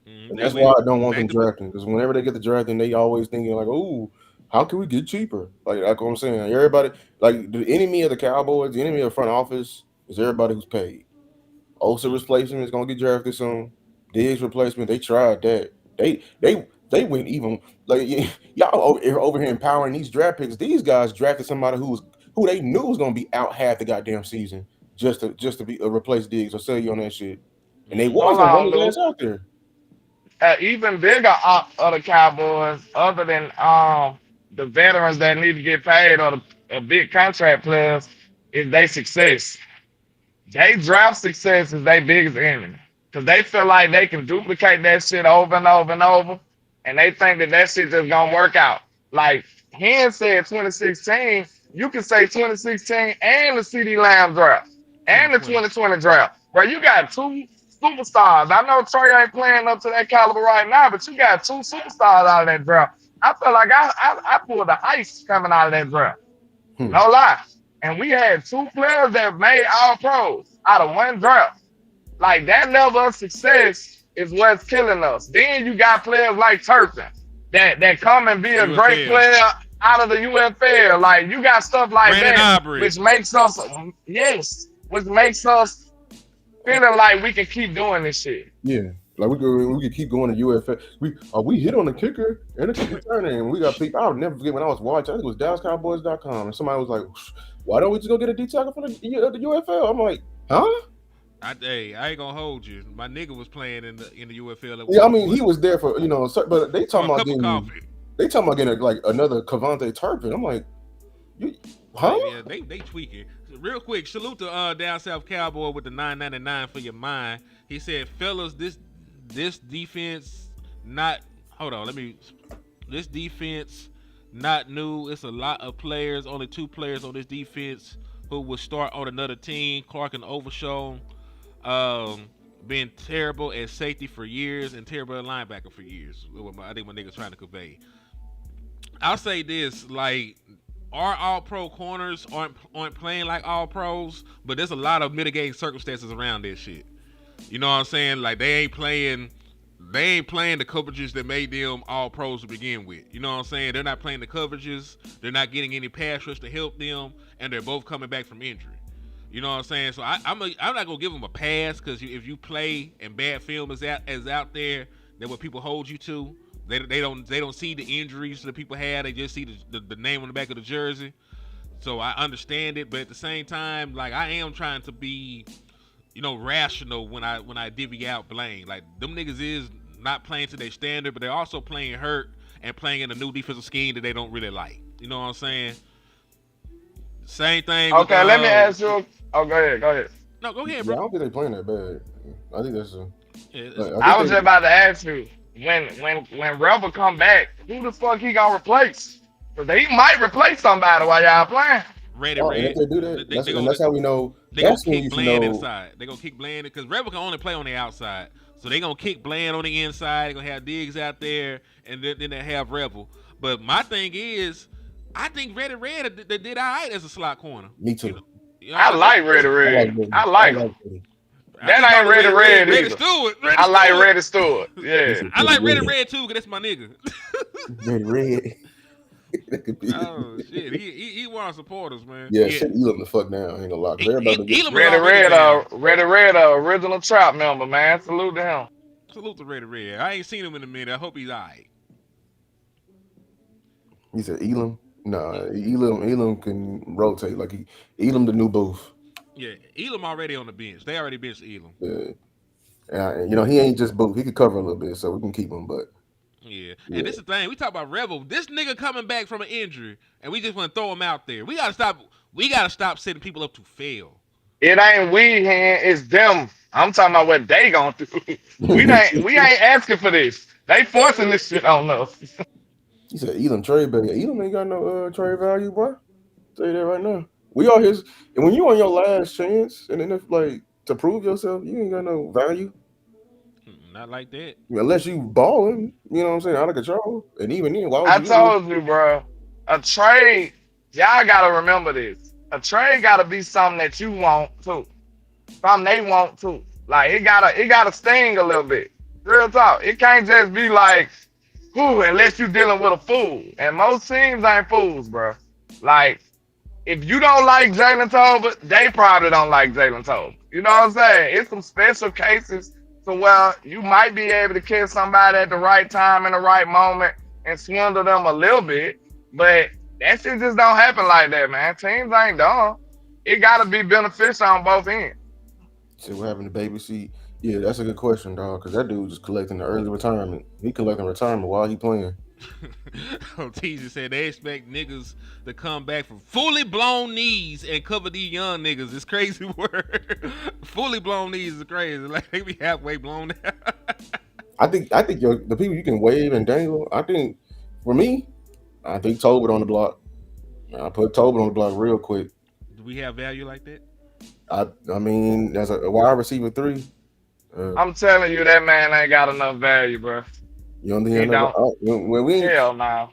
And They that's why went I don't want back them to drafting because whenever they get the drafting, they always thinking like, "Oh, how can we get cheaper?" Like what I'm saying, everybody like the enemy of the Cowboys, the enemy of the front office is everybody who's paid. Osa mm, replacement is gonna get drafted soon. Diggs replacement, they tried that. They went even like y'all over here empowering these draft picks. These guys drafted somebody who they knew was gonna be out half the goddamn season just to be replace Diggs or sell you on that shit, and they mm-hmm. was Hold gonna run on, his Lou. ass out there. even bigger op of the Cowboys, other than the veterans that need to get paid or the big contract players, is their success. They draft success is their biggest enemy because they feel like they can duplicate that shit over and over and over, and they think that that shit just gonna work out. Like Hen said, 2016, you can say 2016 and the CD Lamb draft and the 2020. 2020 draft, bro. You got two superstars. I know Trey ain't playing up to that caliber right now, but you got two superstars out of that draft. I feel like I pulled the ice coming out of that draft. Hmm. No lie. And we had two players that made all pros out of one draft. Like that level of success is what's killing us. Then you got players like Turpin that come and be a great UFL. player out of the UFL. Like you got stuff like Brandon that, Aubrey. which makes us which makes us feeling like we can keep doing this shit. Yeah. Like we could keep going to UFA. We hit on the kicker and the kick returner, and we got people. I'll never forget when I was watching. I think it was DallasCowboys.com, and somebody was like, "Why don't we just go get a D tackle from the UFL?" I'm like, "Huh?" I ain't gonna hold you. My nigga was playing in the UFL. Yeah, I mean he was there for but they for talking a about cup of getting coffee. like another Cavante Turpin. I'm like, huh? Yeah, they tweaking. Real quick, salute to Down South Cowboy with the $9.99 for your mind. He said, fellas, this defense not hold on, this defense not new. It's a lot of players, only 2 players on this defense who will start on another team. Clark and Overshown. Been terrible at safety for years and terrible at linebacker for years. I think my nigga's trying to convey. I'll say this, like our all pro corners aren't playing like all pros, but there's a lot of mitigating circumstances around this shit. You know what I'm saying? Like they ain't playing the coverages that made them all pros to begin with. You know what I'm saying? They're not playing the coverages, they're not getting any pass rush to help them, and they're both coming back from injury. You know what I'm saying? So I'm not gonna give them a pass because if you play and bad film is out there, then what people hold you to. They don't see the injuries that people had. They just see the name on the back of the jersey. So I understand it, but at the same time, like I am trying to be, rational when I divvy out blame. Like them niggas is not playing to their standard, but they're also playing hurt and playing in a new defensive scheme that they don't really like. You know what I'm saying? Same thing. Okay, with, let me ask you. Oh, go ahead. No, go ahead, Yeah, I bro. don't think they playing that bad. I think that's Yeah, I was just about to ask you when Rebel come back, who the fuck he gonna replace? Cause he might replace somebody while y'all playing. Red. and if they do that, that's how we know. They gonna That's when you kick should Bland know. inside. They gonna kick Bland because Rebel can only play on the outside. So they gonna kick Bland on the inside. They gonna have Diggs out there, and then they have Rebel. But my thing is, I think Red did all right as a slot corner. Me too. I like Reddy Red. I like him. That ain't Reddy Red Reddy either. Stewart. I like Reddy Stewart. Yeah. I like Reddy Red too, because that's my nigga. Red. That could be. Oh shit, he one of our supporters, man. Yeah, shit, Elam the fuck down. I ain't gonna lie. 'Cause everybody Elam Reddy already Red, down. Reddy Red, original trap member, man. Salute to him. Salute to Reddy Red. I ain't seen him in a minute. I hope he's alright. He said Elam. Nah, Elam can rotate like Elam the new booth. Yeah, Elam already on the bench. They already benched Elam. Yeah. And, he ain't just booth. He could cover a little bit, so we can keep him. But yeah. And this is the thing. We talk about Rebel. This nigga coming back from an injury, and we just want to throw him out there. We gotta stop setting people up to fail. It ain't we, hand, it's them. I'm talking about what they gonna do. we ain't asking for this. They forcing this shit on us. he said Elam trade value. Elam ain't got no trade value, boy. Tell you that right now. We all his, and when you on your last chance, and then if like to prove yourself, you ain't got no value. Not like that. Unless you balling, you know what I'm saying, out of control. And even then, why would I you told you, bro. A trade, y'all gotta remember this. A trade gotta be something that you want too. Something they want too. Like it gotta sting a little bit. Real talk. It can't just be like, whew, unless you dealing with a fool. And most teams ain't fools, bro. Like, if you don't like Jalen Tolbert, they probably don't like Jalen Tolbert. You know what I'm saying? It's some special cases to where you might be able to catch somebody at the right time in the right moment and swindle them a little bit, but that shit just don't happen like that, man. Teams ain't dumb. It gotta be beneficial on both ends. So what happened to baby seat? Yeah, that's a good question, dog. Because that dude just collecting the early retirement. He collecting retirement while he playing. Teaser said they expect niggas to come back from fully blown knees and cover these young niggas. It's crazy word. Fully blown knees is crazy. Like they be halfway blown out. I think the people you can wave and dangle. I think for me, I think Tobin on the block. I put Tobin on the block real quick. Do we have value like that? I mean, as a wide receiver three, I'm telling you, that man ain't got enough value, bro. you don't think He another. don't. When we ain't, Hell no.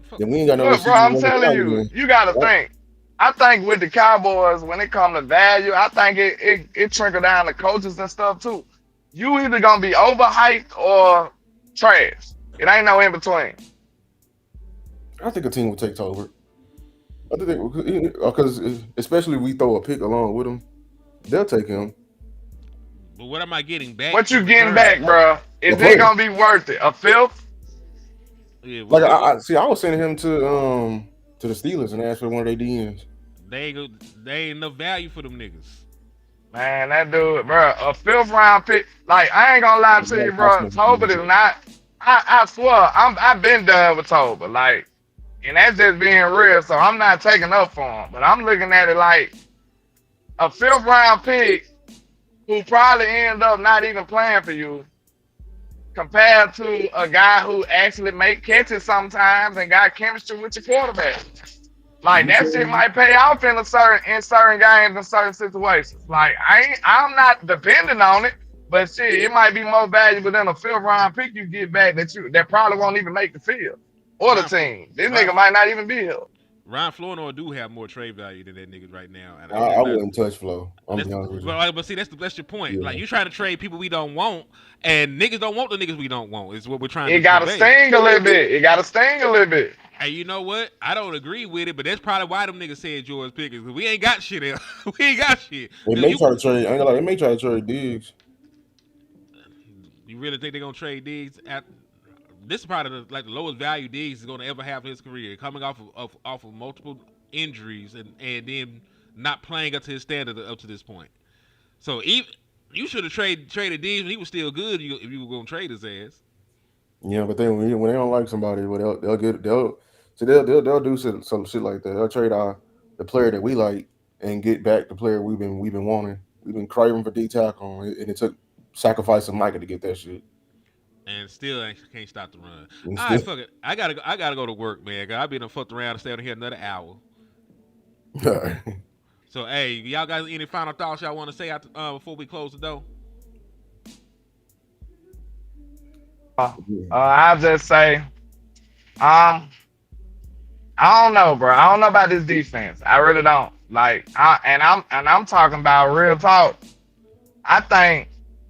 Fuck. then we ain't got no Look, bro, receivers I'm on the telling block you, then. you got to Right? think. I think with the Cowboys, when it comes to value, I think it trickle down to coaches and stuff too. You either gonna be overhyped or trash. It ain't no in between. I think a team would take Tolbert. I think because especially if we throw a pick along with him, they'll take him. But what am I getting back What in you getting return? back, bro? A Is it player. gonna be worth it? A fifth? Yeah, Like what I see, I was sending him to the Steelers and asked for one of their DNs. they ain't enough value for them niggas. Man, that dude, bro, a fifth round pick. Like I ain't gonna lie Like, to you, that cost bro. me Tolbert is not. I swear, I've been done with Tolbert. Like, and that's just being real. So I'm not taking up for him, but I'm looking at it like a fifth round pick who probably end up not even playing for you, compared to a guy who actually make catches sometimes and got chemistry with your quarterback. Like You that tell shit me. might pay off in certain games and certain situations. Like I'm not depending on it, but shit, it might be more valuable than a fifth round pick you get back that probably won't even make the field or the Ryan team. This Ryan nigga might not even be here. Ryan Flournoy do have more trade value than that niggas right now, and I'm just I not. wouldn't touch Flo. I'm That's be honest with you. but see that's your point. Like Yeah, you trying to trade people we don't want, and niggas don't want the niggas we don't want. Is what we're trying It to got to convey. sting a little bit. It got to sting a little bit. Hey, you know what? I don't agree with it, but that's probably why them niggas said George Pickens. Cause we ain't got shit else. We ain't got shit. they Cause may try to trade. I ain't gonna lie, they may try to trade Diggs. you really think they're gonna trade Diggs at this is probably the lowest value Diggs is gonna ever have in his career, coming off of multiple injuries and then not playing up to his standard up to this point. So even you should have traded Diggs when he was still good. If you were gonna trade his ass. Yeah, but then when they don't like somebody, well, they'll do some shit like that. They'll trade the player that we like and get back the player we've been wanting. We've been craving for D tackle, and it took sacrifice of Micah to get that shit. And still can't stop the run. And All still, right, fuck it. I gotta go to work, man. Cause I been fucked around and stay on here another hour. So hey, y'all got any final thoughts y'all want to say before we close the door? I'll just say, um, I don't know, bro. I don't know about this defense. I really don't. Like, I'm talking about real talk. I think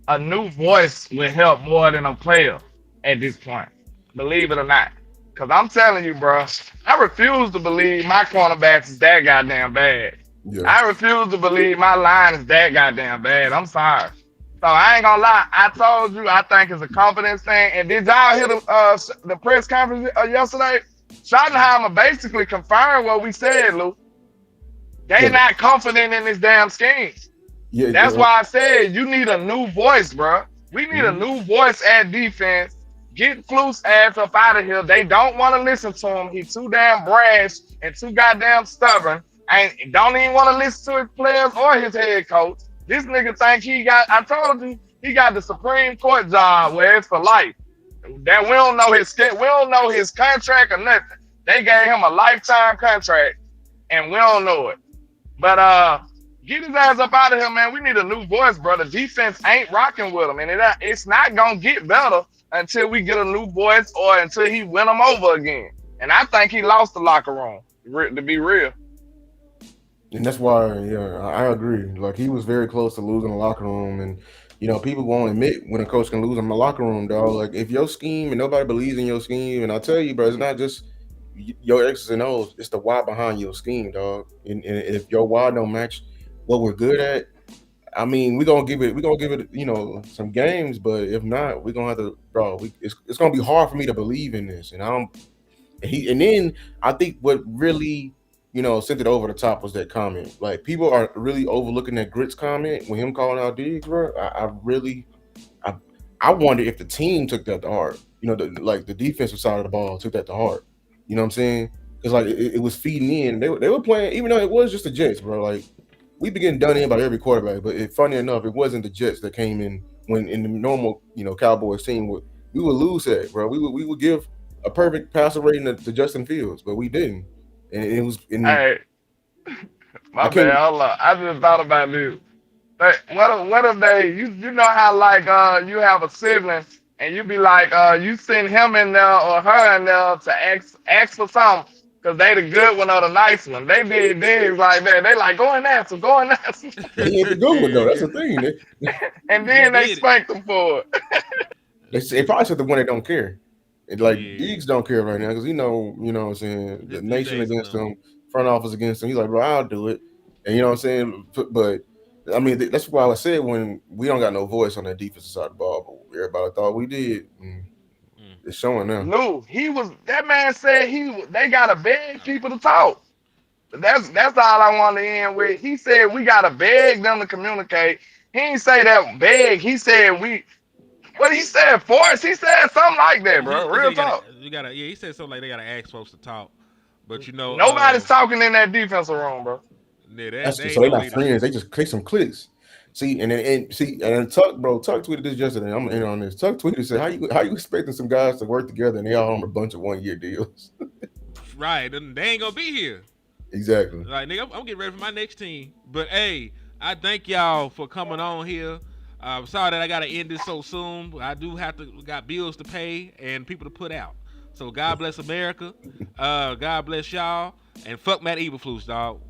a new voice will help more than a player at this point. Believe it or not. Cause I'm telling you, bro, I refuse to believe my cornerbacks is that goddamn bad. yeah, I refuse to believe my line is that goddamn bad. I'm sorry. So I ain't gonna lie. I told you I think it's a confidence thing. And did y'all hear the press conference yesterday? Schottenheimer basically confirmed what we said, Lou. They yeah, not confident in this damn scheme. yeah. That's why I said you need a new voice, bro. We need a Mhm. new voice at defense. Get Flus ass up out of here. They don't want to listen to him. He's too damn brash and too goddamn stubborn. And don't even want to listen to his players or his head coach. This nigga think he got, I told you, he got the Supreme Court job where it's for life. That we don't know we don't know his contract or nothing. They gave him a lifetime contract and we don't know it. But get his ass up out of here, man. We need a new voice, bro. The defense ain't rocking with him, and it's not gonna get better until we get a new voice or until he win them over again. And I think he lost the locker room, to be real. And that's why, yeah, I agree. Like he was very close to losing the locker room, and people won't admit when a coach can lose in the locker room, dog. Like if your scheme and nobody believes in your scheme, and I tell you, bro, it's not just your X's and O's, it's the why behind your scheme, dog. And if your why don't match what we're good at, I mean, we're gonna give it, some games, but if not, we're gonna have to, bro. It's gonna be hard for me to believe in this, and I don't. And then I think what really, sent it over the top was that comment. Like people are really overlooking that grits comment when him calling out Diggs, bro. I really I wonder if the team took that to heart. You know, like the defensive side of the ball took that to heart. You know what I'm saying? Because like it was feeding in. They were playing, even though it was just the Jets, bro. Like we be getting done in by every quarterback. But funny enough, it wasn't the Jets that came in when in the normal, Cowboys team we would lose that, bro. We would give a perfect passer rating to Justin Fields, but we didn't. And it was and Hey, I my can't. bad. Hold on. I just thought about this. But what if they you know how like you have a sibling and you be like you send him in there or her in there to ask for something because they the good one or the nice one. They did things like that. They like go and answer, He ain't the good one though. That's the thing. and He then they did it. spank them for it. They probably said the one that don't care. And like Yeah. Deeks don't care right now because what I'm saying, the His nation days are against numbered. him, front office against him. He's like, bro, I'll do it. And you know what I'm saying? But I mean, that's why I said when we don't got no voice on that defensive side of the ball, but everybody thought we did. And Mm. it's showing now. No, that man said they gotta beg people to talk. That's all I want to end with. He said we gotta beg them to communicate. He ain't say that beg. He said what he said force. He said something like that, bro. He said Real talk. you gotta yeah, he said something like they gotta ask folks to talk. But Nobody's talking in that defensive room, bro. yeah, That's they so ain't they're no not friends. leadership. They just click some clicks. See, and then Tuck tweeted this yesterday. I'm in on this. Tuck tweeted said, how you expecting some guys to work together and they all on a bunch of 1 year deals? Right. And they ain't gonna be here. Exactly. Like nigga, I'm getting ready for my next team. But hey, I thank y'all for coming on here. I'm sorry that I gotta end this so soon. I do have to got bills to pay and people to put out. So God bless America. God bless y'all. And fuck Matt Eberflus, dog.